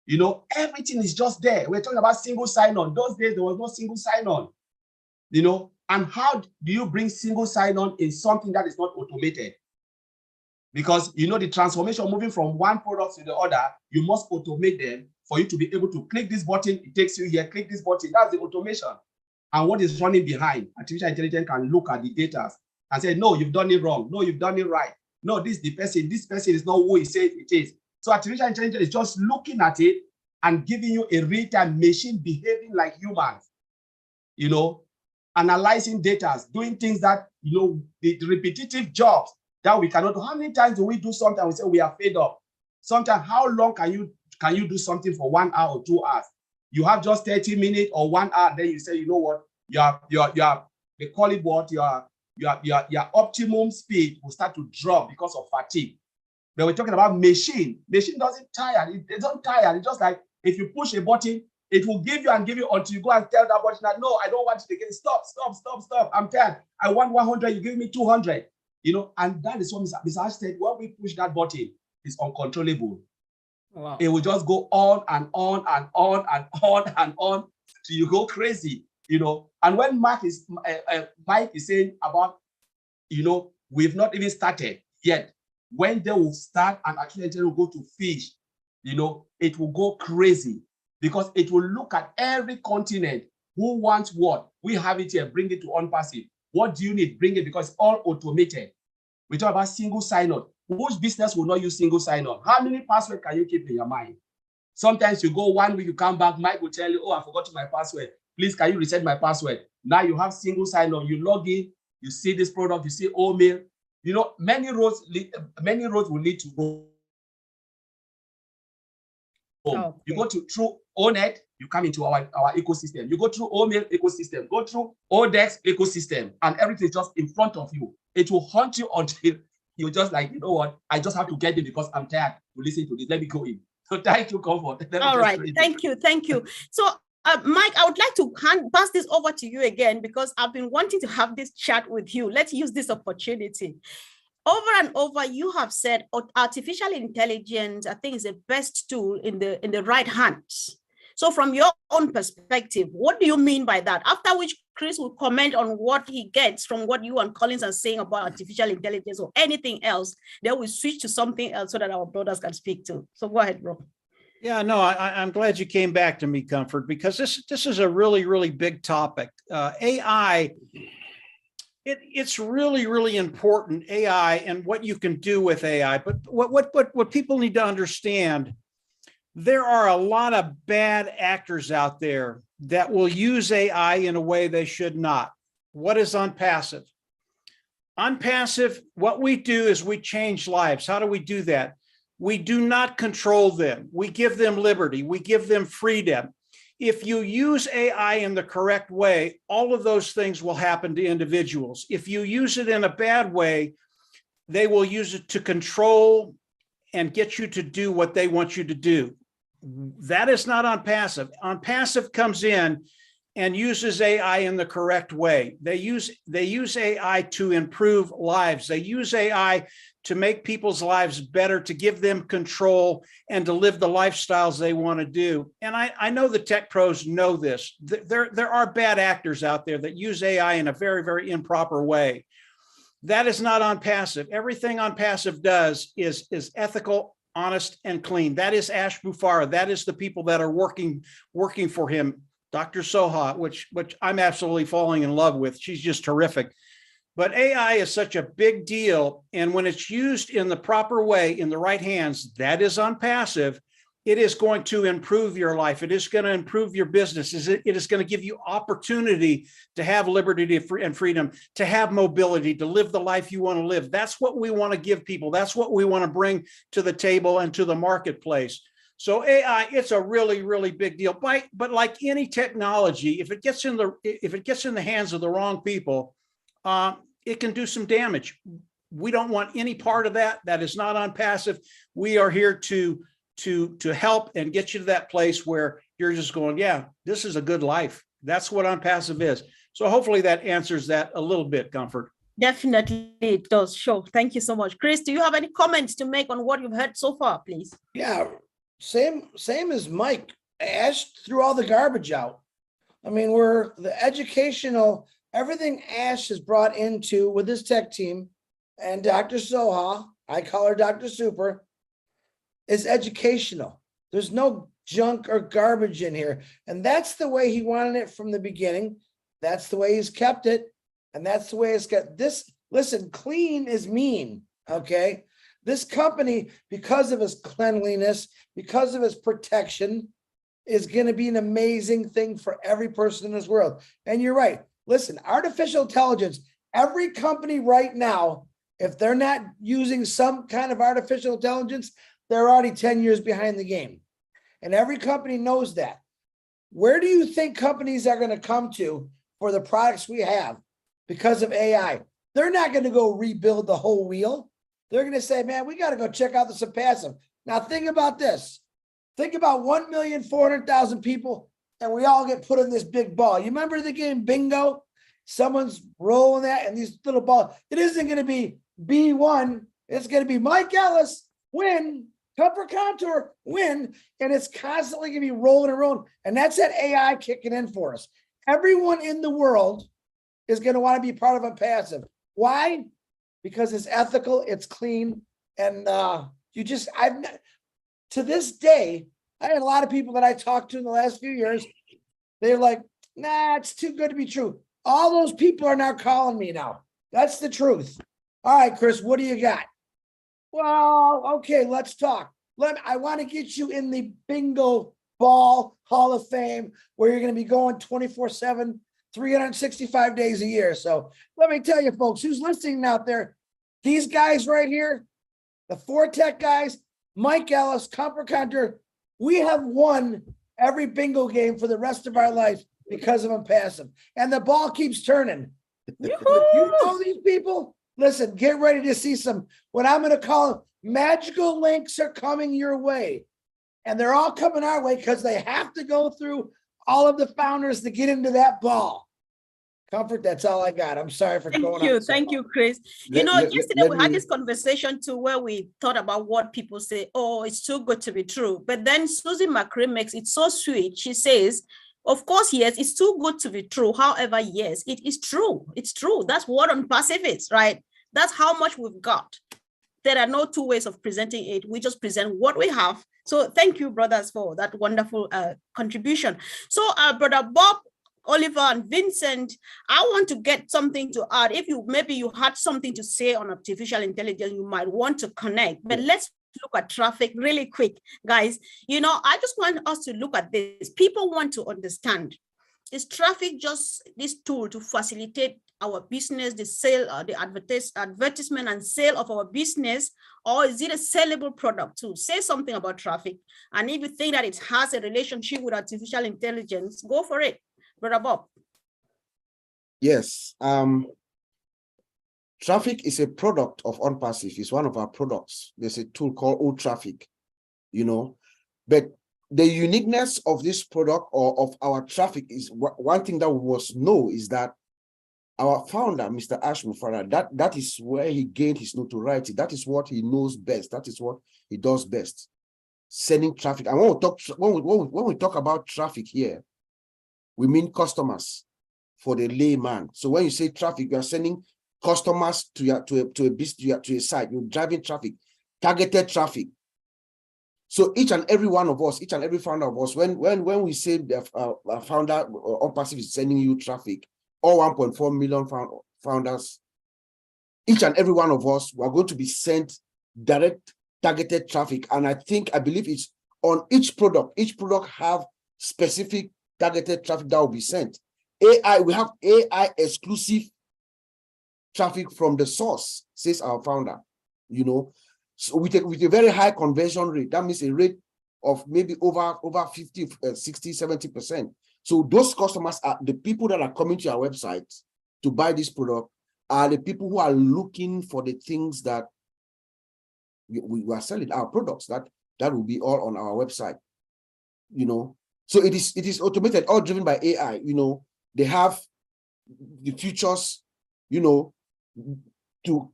You know, everything is just there. We're talking about single sign-on. Those days, there was no single sign-on. You know, and how do you bring single sign-on in something that is not automated? Because, you know, the transformation moving from one product to the other, you must automate them for you to be able to click this button, it takes you here, click this button. That's the automation. And what is running behind? Artificial intelligence can look at the data and say, no, you've done it wrong. No, you've done it right. No, this person is not who he says it is. So artificial intelligence is just looking at it and giving you a real-time machine behaving like humans, you know, analyzing data, doing things that, you know, the repetitive jobs that we cannot do. How many times do we do something and we say we are fed up? Sometimes, how long can you do something for 1 hour or 2 hours? You have just 30 minutes or 1 hour, then you say, you know what, they call it what, your optimum speed will start to drop because of fatigue. But we're talking about machine. Machine doesn't tire. It doesn't tire. It's just like if you push a button, it will give you until you go and tell that button that, no, I don't want it again. Stop. I'm tired. I want 100. You give me 200. You know, and that is what Mr. Ash said. When we push that button, it's uncontrollable. Wow. It will just go on and on and on and on and on till you go crazy. You know, and when Mike is saying about, you know, we've not even started yet. When they will start and actually will go to fish, you know, it will go crazy because it will look at every continent Who wants what? We have it here. Bring it to ONPASSIVE. What do you need? Bring it, because it's all automated. We talk about single sign-on. Whose business will not use single sign-on? How many passwords can you keep in your mind? Sometimes you go 1 week, you come back, Mike will tell you, oh, I forgot my password. Please, can you reset my password? Now you have single sign-on. You log in, you see this product, you see mail. You know, many roads will lead to home. Okay. You go through ONET, you come into our ecosystem. You go through OMail ecosystem, go through ODEX ecosystem, and everything is just in front of you. It will haunt you until you're just like, you know what? I just have to get in because I'm tired to listen to this. Let me go in. So thank you, Comfort. All right. Thank you. Thank you. So, Mike, I would like to pass this over to you again because I've been wanting to have this chat with you. Let's use this opportunity. Over and over, you have said artificial intelligence, I think, is the best tool in the right hands. So from your own perspective, what do you mean by that? After which Chris will comment on what he gets from what you and Collins are saying about artificial intelligence or anything else. Then we switch to something else so that our brothers can speak too. So go ahead, bro. Yeah, no, I'm glad you came back to me, Comfort, because this is a really, really big topic. AI, it's really, really important, AI and what you can do with AI. But what people need to understand, there are a lot of bad actors out there that will use AI in a way they should not. What is ONPASSIVE? ONPASSIVE, what we do is we change lives. How do we do that? We do not control them. We give them liberty. We give them freedom. If you use AI in the correct way, all of those things will happen to individuals. If you use it in a bad way, they will use it to control and get you to do what they want you to do. That is not ONPASSIVE. ONPASSIVE comes in and uses AI in the correct way. They use AI to improve lives. They use AI to make people's lives better, to give them control and to live the lifestyles they want to do. And I know the tech pros know this. There are bad actors out there that use AI in a very, very improper way. That is not ONPASSIVE. Everything ONPASSIVE does is ethical, honest, and clean. That is Ash Bufara. That is the people that are working for him. Dr. Soha, which I'm absolutely falling in love with. She's just terrific. But AI is such a big deal. And when it's used in the proper way, in the right hands, that is ONPASSIVE, it is going to improve your life. It is going to improve your business. It is going to give you opportunity to have liberty and freedom, to have mobility, to live the life you want to live. That's what we want to give people. That's what we want to bring to the table and to the marketplace. So AI, it's a really, really big deal. But like any technology, if it gets in the hands of the wrong people, it can do some damage. We don't want any part of that. That is not ONPASSIVE. We are here to help and get you to that place where you're just going, yeah, this is a good life. That's what ONPASSIVE is. So hopefully that answers that a little bit, Comfort. Definitely it does. Sure. Thank you so much. Chris, do you have any comments to make on what you've heard so far, please? Yeah, same as Mike. Ash threw all the garbage out. I mean, we're the educational, everything Ash has brought into with this tech team and Dr. Soha, I call her Dr. Super, is educational. There's no junk or garbage in here. And that's the way he wanted it from the beginning. That's the way he's kept it. And that's the way it's got this. Listen, clean is mean, okay? This company, because of his cleanliness, because of his protection, is going to be an amazing thing for every person in this world. And you're right. Listen, artificial intelligence, every company right now, if they're not using some kind of artificial intelligence, they're already 10 years behind the game. And every company knows that. Where do you think companies are going to come to for the products we have because of AI? They're not going to go rebuild the whole wheel. They're going to say, man, we got to go check out the ONPASSIVE. Now think about this. Think about 1,400,000 people and we all get put in this big ball. You remember the game Bingo? Someone's rolling that and these little balls. It isn't going to be B1. It's going to be Mike Ellis, win, Comfort Contour, win. And it's constantly going to be rolling and rolling. And that's that AI kicking in for us. Everyone in the world is going to want to be part of ONPASSIVE. Why? Because it's ethical, it's clean. And to this day, I had a lot of people that I talked to in the last few years. They're like, Nah, it's too good to be true. All those people are now calling me now. That's the truth. All right, Chris, what do you got? Well, okay, let's talk. I want to get you in the Bingo Ball Hall of Fame, where you're going to be going 24/7, 365 days a year. So let me tell you, folks, who's listening out there, these guys right here, the 4Tech guys, Mike Ellis, Comfort Counter, we have won every bingo game for the rest of our life because of ONPASSIVE. And the ball keeps turning. You know these people? Listen, get ready to see some, what I'm going to call magical links are coming your way. And they're all coming our way because they have to go through all of the founders to get into that ball. Comfort, that's all I got. I'm sorry for going on. Thank you, Chris. Yesterday we had this conversation too, where we thought about what people say, oh, it's too good to be true. But then Susie McCray makes it so sweet. She says, of course, yes, it's too good to be true. However, yes, it is true. It's true. That's what ONPASSIVE is, right? That's how much we've got. There are no two ways of presenting it. We just present what we have. So thank you, brothers, for that wonderful contribution. So Brother Bob, Oliver, and Vincent, I want to get something to add. If maybe you had something to say on artificial intelligence, you might want to connect. But let's look at traffic really quick, guys. I just want us to look at this. People want to understand, is traffic just this tool to facilitate our business, the sale, the advertisement and sale of our business, or is it a sellable product too? Say something about traffic. And if you think that it has a relationship with artificial intelligence, go for it. Brother Bob. Yes. Traffic is a product of ONPASSIVE. It's one of our products. There's a tool called OTraffic, but the uniqueness of this product or of our traffic is one thing that we must know is that our founder, Mr. Ashman Farah, that is where he gained his notoriety. That is what he knows best. That is what he does best, sending traffic. And when we talk about traffic here, we mean customers for the layman. So when you say traffic, you are sending customers to a site. You're driving traffic, targeted traffic. So each and every one of us, each and every founder of us, when we say the founder or ONPASSIVE is sending you traffic, all 1.4 million founders, each and every one of us, we are going to be sent direct targeted traffic. And I believe it's on each product. Each product have specific targeted traffic that will be sent. AI, we have AI exclusive traffic from the source, says our founder, So with a very high conversion rate, that means a rate of maybe over 50, 60, 70%. So those customers are the people that are coming to our website to buy this product, are the people who are looking for the things that we are selling, our products, that will be all on our website, So it is automated, all driven by AI, They have the features, to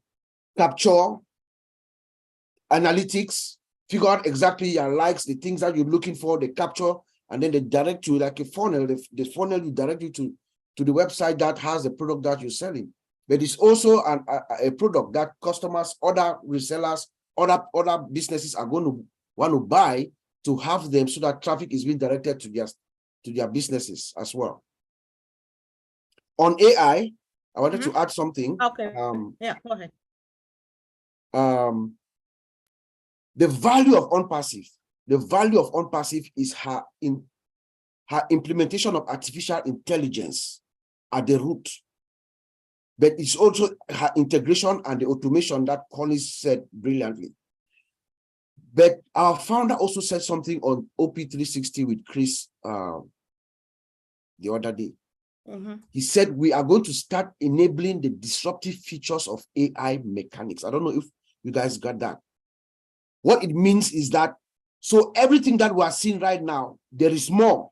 capture analytics, figure out exactly your likes, the things that you're looking for, they capture, and then they direct you like a funnel. The funnel will direct you to the website that has the product that you're selling. But it's also a product that customers, other resellers, other businesses are going to want to buy to have them, so that traffic is being directed to their businesses as well. On AI, I wanted to add something. Okay. Yeah, go ahead. The value of ONPASSIVE is her implementation of artificial intelligence at the root. But it's also her integration and the automation that Collins said brilliantly. But our founder also said something on OP360 with Chris the other day. He said, we are going to start enabling the disruptive features of AI mechanics. I don't know if you guys got that. What it means is that, so everything that we are seeing right now, there is more.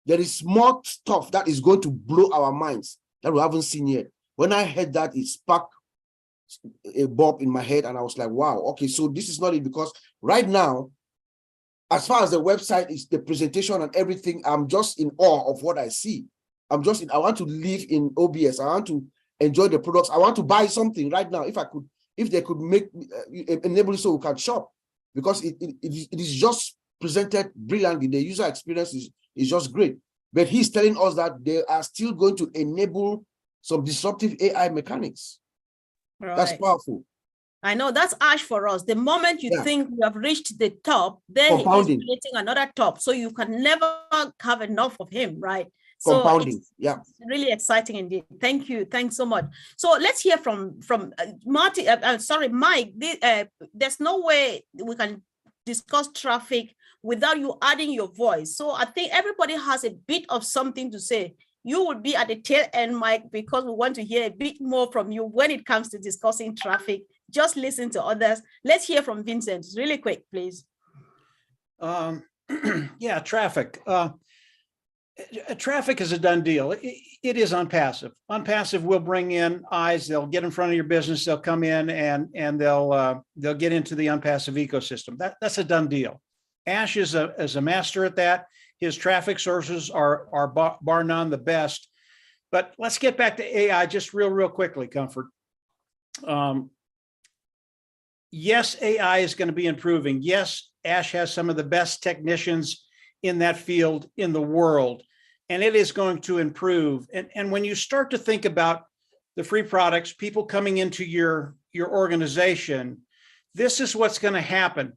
There is more stuff that is going to blow our minds that we haven't seen yet. When I heard that, it sparked a bulb in my head, and I was like, wow, okay, so this is not it, because right now, as far as the website is, the presentation and everything, I'm just in awe of what I see. I want to live in OBS. I want to enjoy the products. I want to buy something right now. If they could make enable it so we can shop, because it is just presented brilliantly. The user experience is just great. But he's telling us that they are still going to enable some disruptive AI mechanics. That's Right. powerful. I know that's ash for us. The moment you Yeah. think you have reached the top, then he is Compounding. creating another top. So you can never have enough of him, right? So Compounding. it's Yeah. really exciting indeed. Thank you. Thanks so much. So let's hear from Marty. Sorry, Mike. There's no way we can discuss traffic without you adding your voice. So I think everybody has a bit of something to say. You will be at the tail end, Mike, because we want to hear a bit more from you when it comes to discussing traffic. Just listen to others. Let's hear from Vincent really quick, please. Yeah, traffic. Traffic is a done deal. It is ONPASSIVE. ONPASSIVE will bring in eyes. They'll get in front of your business. They'll come in and they'll get into the ONPASSIVE ecosystem. That's a done deal. Ash is a master at that. His traffic sources are bar none the best. But let's get back to AI just real quickly, Comfort. Yes, AI is going to be improving. Yes, Ash has some of the best technicians in that field in the world, and it is going to improve. And when you start to think about the free products, people coming into your organization, this is what's going to happen.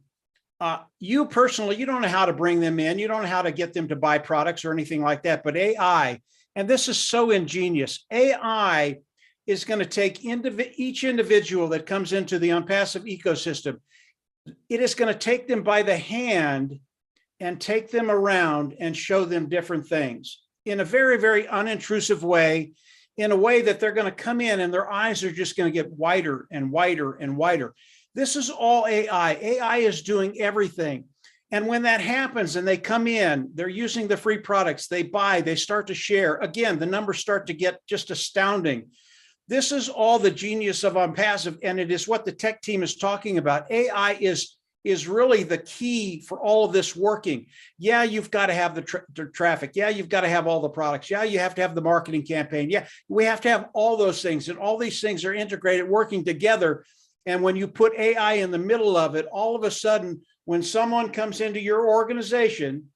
You personally, you don't know how to bring them in. You don't know how to get them to buy products or anything like that. But AI, and this is so ingenious, AI is going to take each individual that comes into the ONPASSIVE ecosystem. It is going to take them by the hand and take them around and show them different things in a very unintrusive way, in a way that they're going to come in and their eyes are just going to get wider and wider and wider. This is all AI. AI is doing everything. And when that happens and they come in, they're using the free products, they buy, they start to share. Again, the numbers start to get just astounding. This is all the genius of ONPASSIVE, and it is what the tech team is talking about. AI is really the key for all of this working. Yeah, you've got to have the traffic. Yeah, you've got to have all the products. Yeah, you have to have the marketing campaign. Yeah, we have to have all those things, and all these things are integrated, working together. And when you put AI in the middle of it, all of a sudden, when someone comes into your organization,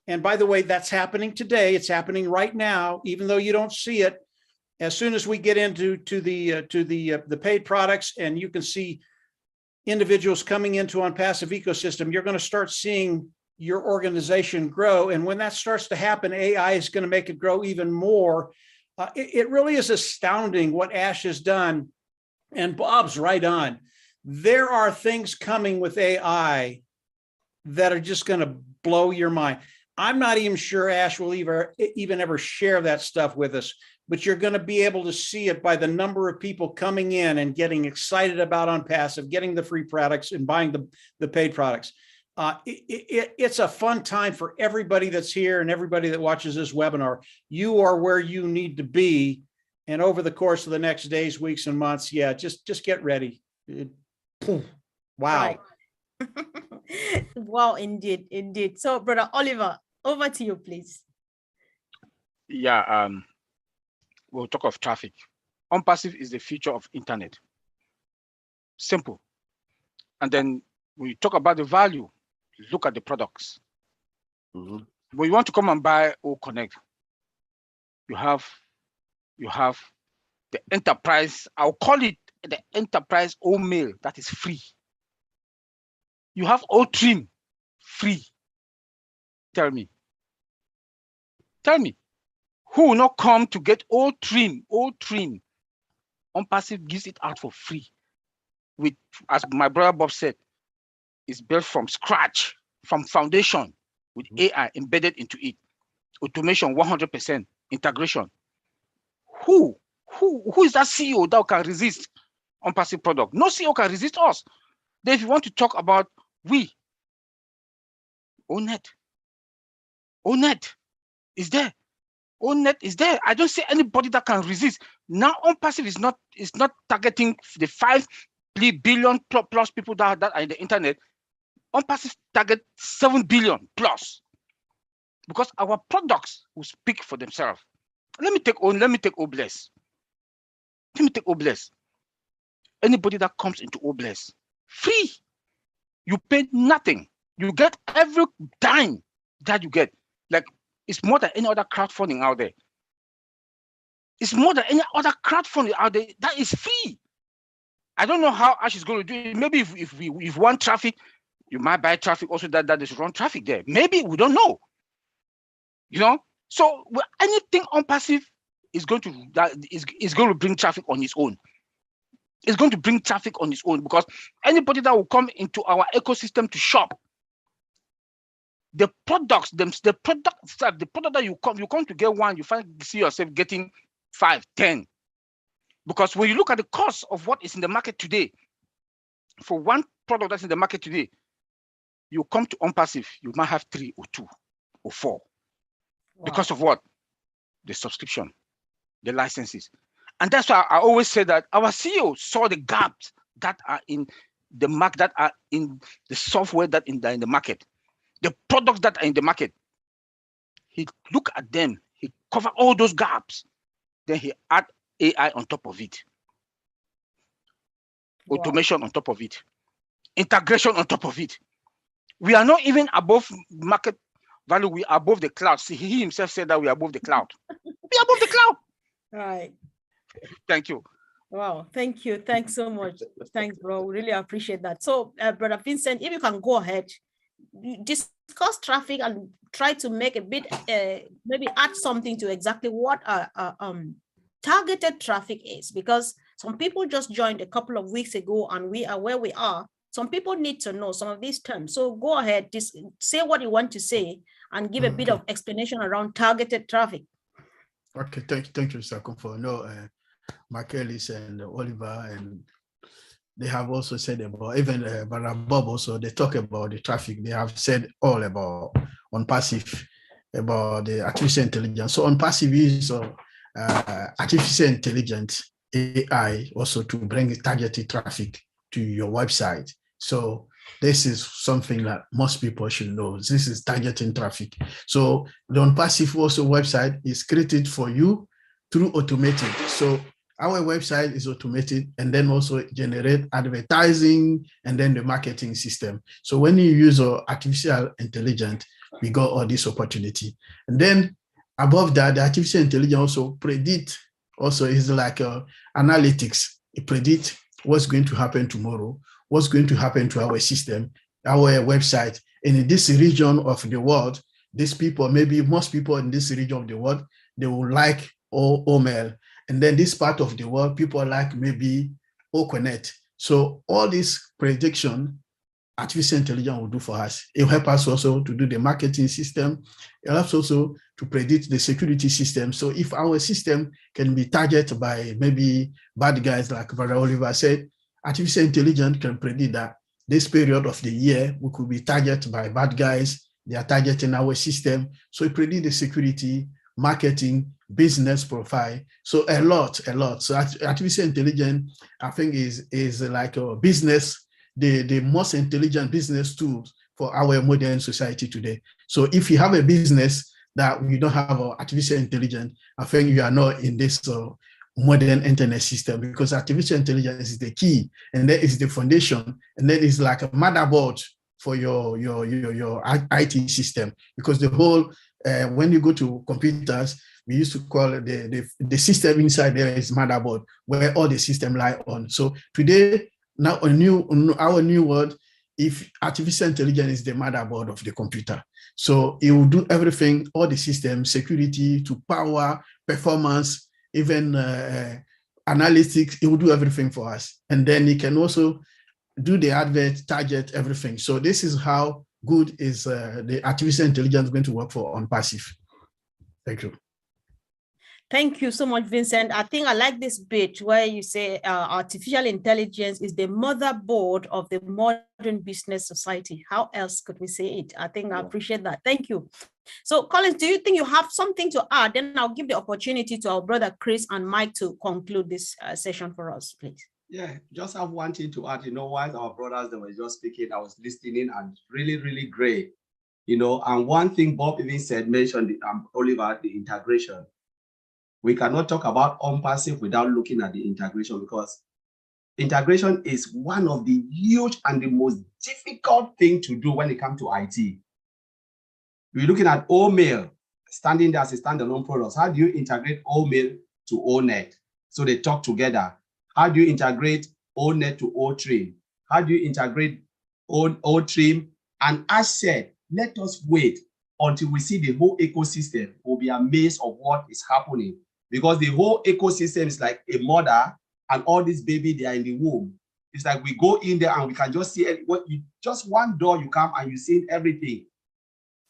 and by the way, that's happening today, it's happening right now, even though you don't see it. As soon as we get into the paid products, and you can see individuals coming into ONPASSIVE ecosystem, you're going to start seeing your organization grow. And when that starts to happen, AI is going to make it grow even more. It really is astounding what Ash has done. And Bob's right on. There are things coming with AI that are just going to blow your mind. I'm not even sure Ash will even ever share that stuff with us, but you're going to be able to see it by the number of people coming in and getting excited about ONPASSIVE, getting the free products and buying the paid products. It's a fun time for everybody that's here and everybody that watches this webinar. You are where you need to be. And over the course of the next days, weeks, and months, yeah, just get ready. Wow. Right. Wow, indeed. So, Brother Oliver, over to you, please. Yeah, we'll talk of traffic. ONPASSIVE is the future of internet. Simple. And then we talk about the value. Look at the products. Mm-hmm. When you want to come and buy O Connect, you have the enterprise, I'll call it the enterprise O mail, that is free. You have O trim, free. Tell me, who will not come to get O trim? ONPASSIVE gives it out for free. With, as my brother Bob said, it's built from scratch, from foundation, with AI embedded into it. Automation, 100%, integration. Who is that CEO that can resist ONPASSIVE product? No CEO can resist us. Then if you want to talk about ONET is there. ONET is there. I don't see anybody that can resist. Now ONPASSIVE is not targeting the 5 billion plus people that are in the internet. ONPASSIVE target 7 billion plus, because our products will speak for themselves. Let me take Obless. Anybody that comes into Obless, free. You pay nothing. You get every dime that you get. Like It's more than any other crowdfunding out there. It's more than any other crowdfunding out there that is free. I don't know how Ash is going to do it. Maybe if we want traffic, you might buy traffic also that is run traffic there. Maybe, we don't know. You know, so anything ONPASSIVE is going to bring traffic on its own. It's going to bring traffic on its own, because anybody that will come into our ecosystem to shop, the product that you come to get one, you see yourself getting 5, 10. Because when you look at the cost of what is in the market today, for one product that's in the market today, you come to ONPASSIVE, you might have 3 or 2 or 4. Wow. Because of what? The subscription, the licenses. And that's why I always say that our CEO saw the gaps that are in the market, that are in the software that in the market, the products that are in the market. He look at them, he cover all those gaps, then he add AI on top of it, automation on top of it, integration on top of it. We are not even above market value, we are above the cloud. See, he himself said that we are above the cloud. We are above the cloud. All right. Thank you. Wow, thank you. Thanks so much. Thanks, bro. Really appreciate that. So, Brother Vincent, if you can go ahead, discuss traffic and try to make a bit, maybe add something to exactly what targeted traffic is, because some people just joined a couple of weeks ago and we are where we are. Some people need to know some of these terms. So go ahead, say what you want to say and give a bit of explanation around targeted traffic. Okay, thank you, Mr. Kumfo. No, Michaelis and Oliver, and they have also said about, even Bob also, they talk about the traffic. They have said all about ONPASSIVE, about the artificial intelligence. So ONPASSIVE is artificial intelligence AI also to bring targeted traffic to your website. So this is something that most people should know. This is targeting traffic. So the ONPASSIVE also website is created for you through automated. So our website is automated and then also generate advertising and then the marketing system. So when you use artificial intelligence, we got all this opportunity. And then above that, the artificial intelligence also predict, also is like analytics. It predict what's going to happen tomorrow, what's going to happen to our system, our website. And in this region of the world, these people, maybe most people in this region of the world, they will like OML. And then this part of the world, people like maybe OConnect. So all this prediction, artificial intelligence will do for us. It will help us also to do the marketing system. It helps also to predict the security system. So if our system can be targeted by maybe bad guys, like Brother Oliver said, artificial intelligence can predict that this period of the year, we could be targeted by bad guys. They are targeting our system. So it predicts the security, marketing, business profile. So a lot. So artificial intelligence, I think, is like a business, the most intelligent business tools for our modern society today. So if you have a business that you don't have artificial intelligence, I think you are not in this modern internet system, because artificial intelligence is the key, and that is the foundation, and then it's like a motherboard for your IT system, because the whole when you go to computers, we used to call it the system inside there is motherboard, where all the system lie on. So today, now our new world, if artificial intelligence is the motherboard of the computer, so it will do everything, all the systems, security to power, performance, even analytics, it will do everything for us. And then it can also do the advert, target, everything. So this is how good is the artificial intelligence going to work for ONPASSIVE. Thank you. Thank you so much, Vincent. I think I like this bit where you say artificial intelligence is the motherboard of the modern business society. How else could we say it? I think I appreciate that. Thank you. So Collins, do you think you have something to add? Then I'll give the opportunity to our brother Chris and Mike to conclude this session for us, please. Yeah, just have one thing to add. You know, while our brothers, they were just speaking, I was listening, and really, really great. You know, and one thing Bob even mentioned, Oliver, the integration. We cannot talk about ONPASSIVE without looking at the integration, because integration is one of the huge and the most difficult thing to do when it comes to IT. We're looking at OMail, standing there as a standalone product. How do you integrate OMail to ONet so they talk together? How do you integrate ONet to OTrim? How do you integrate OTrim? And as said, let us wait until we see the whole ecosystem. We'll be amazed of what is happening, because the whole ecosystem is like a mother and all these baby, they are in the womb. It's like we go in there and we can just see what you just one door you come and you see everything.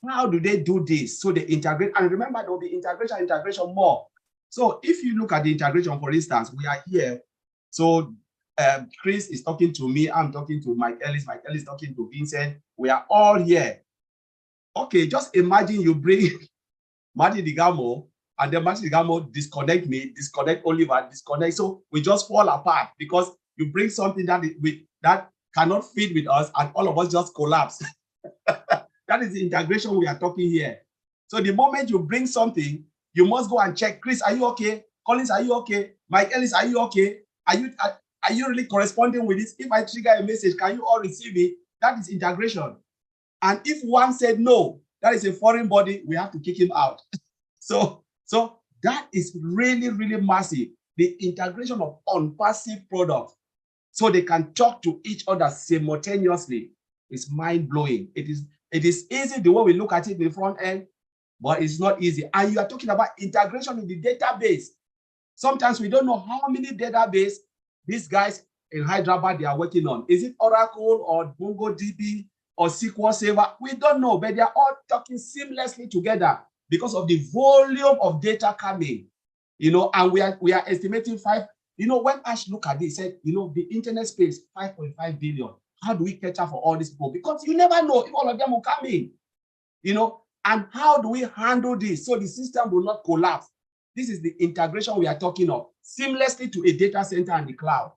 How do they do this? So they integrate, and remember there will be integration more. So if you look at the integration, for instance, we are here. So Chris is talking to me, I'm talking to Mike Ellis is talking to Vincent. We are all here. Okay, just imagine you bring Marty Digamo, and then Marty Digamo disconnect me, disconnect Oliver, disconnect. So we just fall apart because you bring something that cannot fit with us, and all of us just collapse. That is the integration we are talking here. So the moment you bring something, you must go and check. Chris, are you okay? Collins, are you okay? Mike Ellis, are you okay? Are you really corresponding with this? If I trigger a message, can you all receive it? That is integration. And if one said no, that is a foreign body, we have to kick him out. So that is really, really massive. The integration of ONPASSIVE products so they can talk to each other simultaneously is mind-blowing. It is easy the way we look at it in the front end, but it's not easy. And you are talking about integration in the database. Sometimes we don't know how many database these guys in Hyderabad they are working on. Is it Oracle or MongoDB or SQL Server? We don't know, but they are all talking seamlessly together because of the volume of data coming. And we are estimating when Ash looked at this, he said, the internet space, 5.5 billion. How do we catch up for all these people? Because you never know if all of them will come in, and how do we handle this so the system will not collapse? This is the integration we are talking of, seamlessly to a data center and the cloud.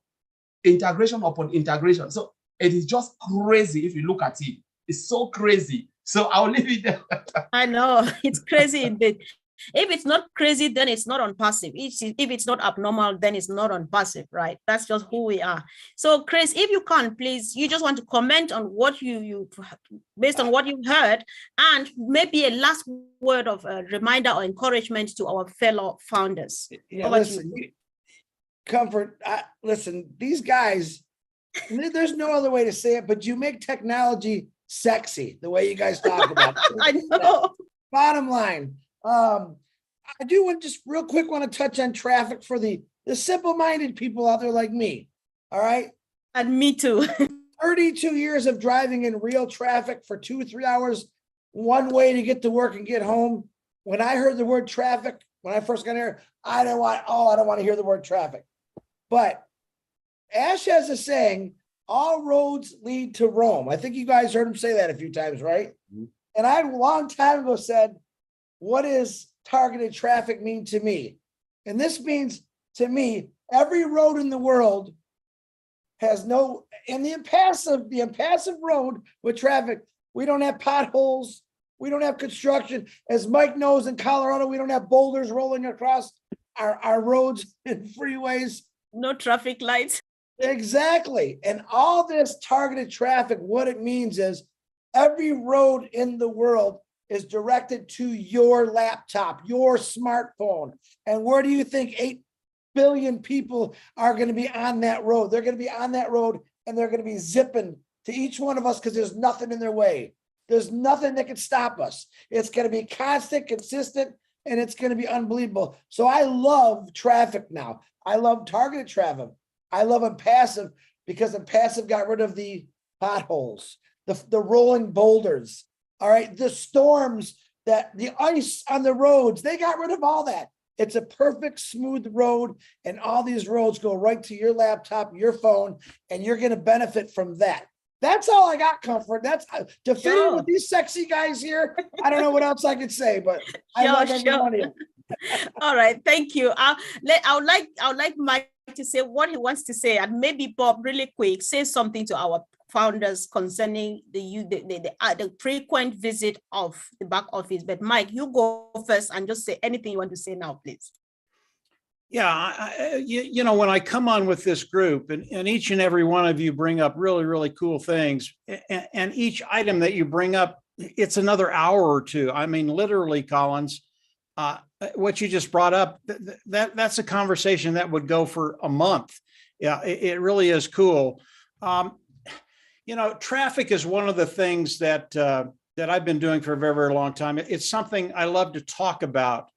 Integration upon integration. So it is just crazy if you look at it. It's so crazy. So I'll leave it there. I know, it's crazy indeed. If it's not crazy, then it's not ONPASSIVE. If it's not abnormal, then it's not ONPASSIVE, right? That's just who we are. So Chris, if you can, please, you just want to comment on what you based on what you've heard, and maybe a last word of a reminder or encouragement to our fellow founders. Yeah, listen, Comfort, listen, these guys, there's no other way to say it, but you make technology sexy, the way you guys talk about it. I know. Bottom line, I do want just real quick want to touch on traffic for the simple-minded people out there like me. All right. And me too. 32 years of driving in real traffic for 2-3 hours, one way to get to work and get home. When I heard the word traffic, when I first got here, I don't want to hear the word traffic. But Ash has a saying, all roads lead to Rome. I think you guys heard him say that a few times, right? Mm-hmm. And I, a long time ago, said, what does targeted traffic mean to me? And this means to me, every road in the world has no, and the impassive road with traffic, we don't have potholes, we don't have construction. As Mike knows, in Colorado, we don't have boulders rolling across our roads and freeways. No traffic lights. Exactly. And all this targeted traffic, what it means is every road in the world is directed to your laptop, your smartphone. And where do you think 8 billion people are going to be on that road? They're going to be on that road and they're going to be zipping to each one of us because there's nothing in their way. There's nothing that can stop us. It's going to be constant, consistent, and it's going to be unbelievable. So I love traffic now. I love targeted traffic. I love ONPASSIVE because ONPASSIVE got rid of the potholes, the rolling boulders, all right, the storms, the ice on the roads, they got rid of all that. It's a perfect smooth road, and all these roads go right to your laptop, your phone, and you're going to benefit from that. That's all I got, Comfort. That's to fit in with these sexy guys here. I don't know what else I could say, but I love every one of you. All right, thank you. I would like Mike to say what he wants to say, and maybe Bob, really quick, say something to our founders concerning the frequent visit of the back office. But Mike, you go first and just say anything you want to say now, please. Yeah, when I come on with this group, and each and every one of you bring up really, really cool things, and each item that you bring up, it's another hour or two. I mean, literally, Collins, what you just brought up, that's a conversation that would go for a month. Yeah, it really is cool. You know, traffic is one of the things that that I've been doing for a very, very long time. It's something I love to talk about.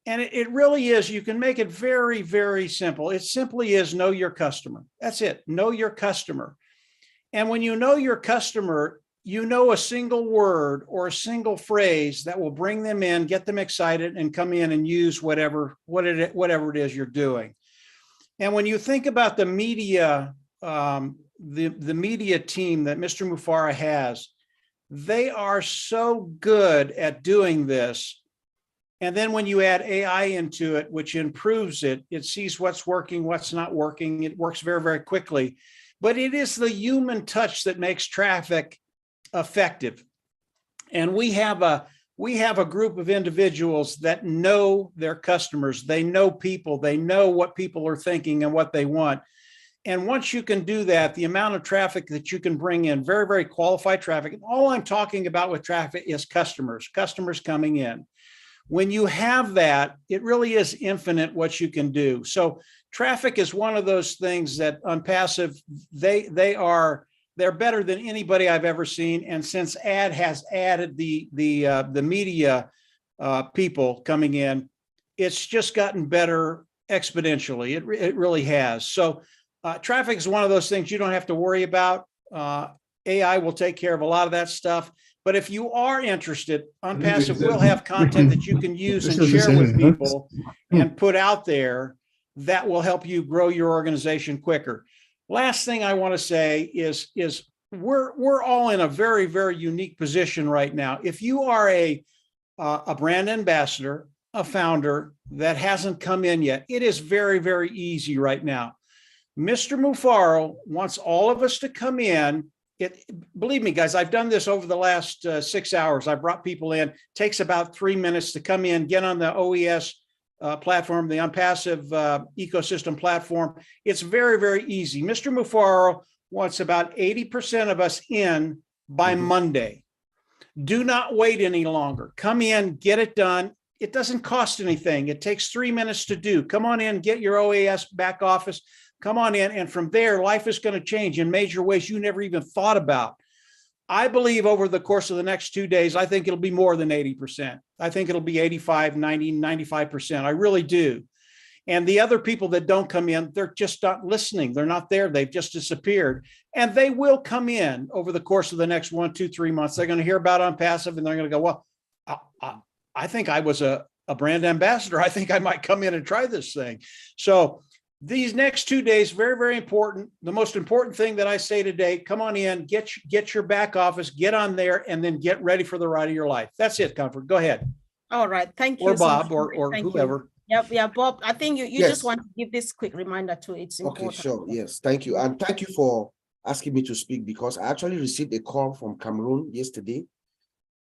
And it really is, you can make it very, very simple. It simply is know your customer. That's it, know your customer. And when you know your customer, you know a single word or a single phrase that will bring them in, get them excited, and come in and use whatever it is you're doing. And when you think about the media, the media team that Mr. Mufara has, they are so good at doing this. And then when you add AI into it, which improves it, it sees what's working, what's not working. It works very, very quickly. But it is the human touch that makes traffic effective. And we have a group of individuals that know their customers. They know people. They know what people are thinking and what they want. And once you can do that, the amount of traffic that you can bring in, very, very qualified traffic. And all I'm talking about with traffic is customers coming in. When you have that, it really is infinite what you can do. So traffic is one of those things that ONPASSIVE, they're better than anybody I've ever seen. And since has added the media people coming in, it's just gotten better exponentially. It really has. So traffic is one of those things you don't have to worry about. AI will take care of a lot of that stuff. But if you are interested, ONPASSIVE will have content that you can use and share with people and put out there that will help you grow your organization quicker. Last thing I want to say is we're all in a very, very unique position right now. If you are a brand ambassador, a founder that hasn't come in yet, it is very, very easy right now. Mr. Mufaro wants all of us to come in. Believe me, guys, I've done this over the last 6 hours. I brought people in. It takes about 3 minutes to come in, get on the OES platform, the ONPASSIVE ecosystem platform. It's very, very easy. Mr. Mufaro wants about 80% of us in by Monday. Do not wait any longer. Come in, get it done. It doesn't cost anything. It takes 3 minutes to do. Come on in, get your OAS back office. Come on in, and from there, life is going to change in major ways you never even thought about. I believe over the course of the next 2 days, I think it'll be more than 80%. I think it'll be 85, 90, 95%. I really do. And the other people that don't come in, they're just not listening. They're not there. They've just disappeared. And they will come in over the course of the next 1, 2, 3 months. They're going to hear about ONPASSIVE, and they're going to go, well, I think I was a brand ambassador. I think I might come in and try this thing. So these next 2 days, very, very important. The most important thing that I say today, come on in, get your back office, get on there, and then get ready for the ride of your life. That's it, Comfort. Go ahead. All right. Thank you. Or Bob, or whoever. Yep. Yeah, Bob, I think you Yes. just want to give this quick reminder too. It's important. Okay, sure. Yes, thank you. And thank you for asking me to speak, because I actually received a call from Cameroon yesterday.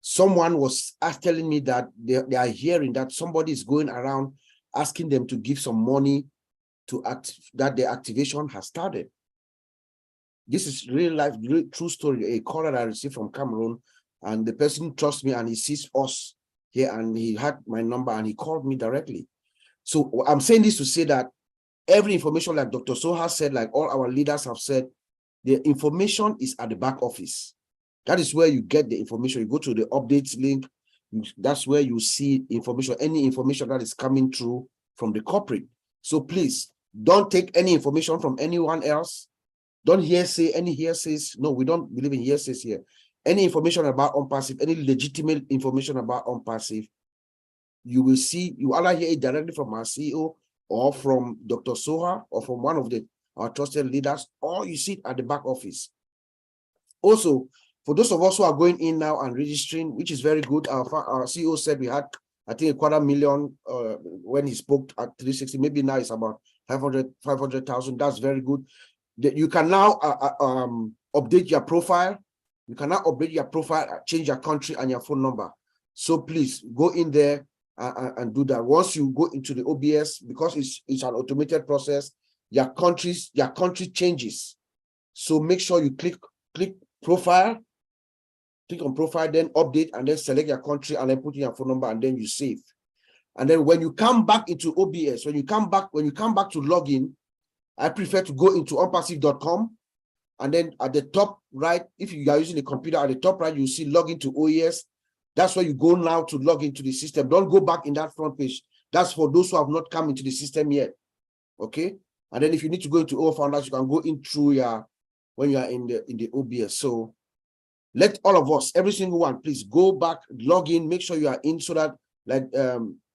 Someone was telling me that they are hearing that somebody is going around asking them to give some money to that the activation has started. This is real life, real true story. A call that I received from Cameroon, and the person trusts me and he sees us here, and he had my number and he called me directly. So I'm saying this to say that every information, like Dr. Soha said, like all our leaders have said, the information is at the back office. That is where you get the information. You go to the updates link. That's where you see information, any information that is coming through from the corporate. So please don't take any information from anyone else. Don't hearsay any hearsays. No, we don't believe in hearsays here. Any information about ONPASSIVE, any legitimate information about ONPASSIVE, you will see, you either hear it directly from our CEO or from Dr. Soha or from one of our trusted leaders, or you see it at the back office. Also, for those of us who are going in now and registering, which is very good, our CEO said we had, I think, 250,000 when he spoke at 360. Maybe now it's about 500,000. That's very good. You can now update your profile. You can now update your profile, change your country and your phone number. So please go in there and do that. Once you go into the OBS, because it's an automated process, your country changes. So make sure you click profile, click on profile, then update, and then select your country, and then put in your phone number, and then you save. And then when you come back into OBS, when you come back to login, I prefer to go into onpassive.com. And then at the top right, if you are using the computer, at the top right, you see login to OES. That's where you go now to log into the system. Don't go back in that front page. That's for those who have not come into the system yet. Okay. And then if you need to go into O Founders, you can go in through when you are in the OBS. So let all of us, every single one, please go back, log in, make sure you are in, so that, like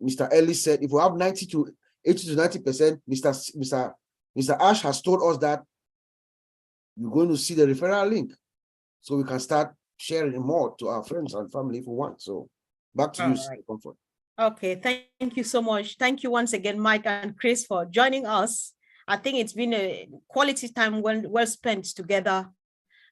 Mr. Ellis said, if we have 80 to 90%, Mr. Ash has told us that you're going to see the referral link, so we can start sharing more to our friends and family if we want. So back to you, Right. Comfort. Okay, thank you so much. Thank you once again, Mike and Chris, for joining us. I think it's been a quality time well spent together.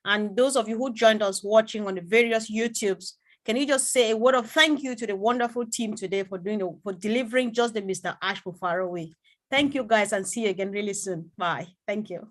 And those of you who joined us watching on the various YouTubes, can you just say a word of thank you to the wonderful team today for delivering just the Mr. Ash Bufaro way. Thank you guys, and see you again really soon. Bye. Thank you.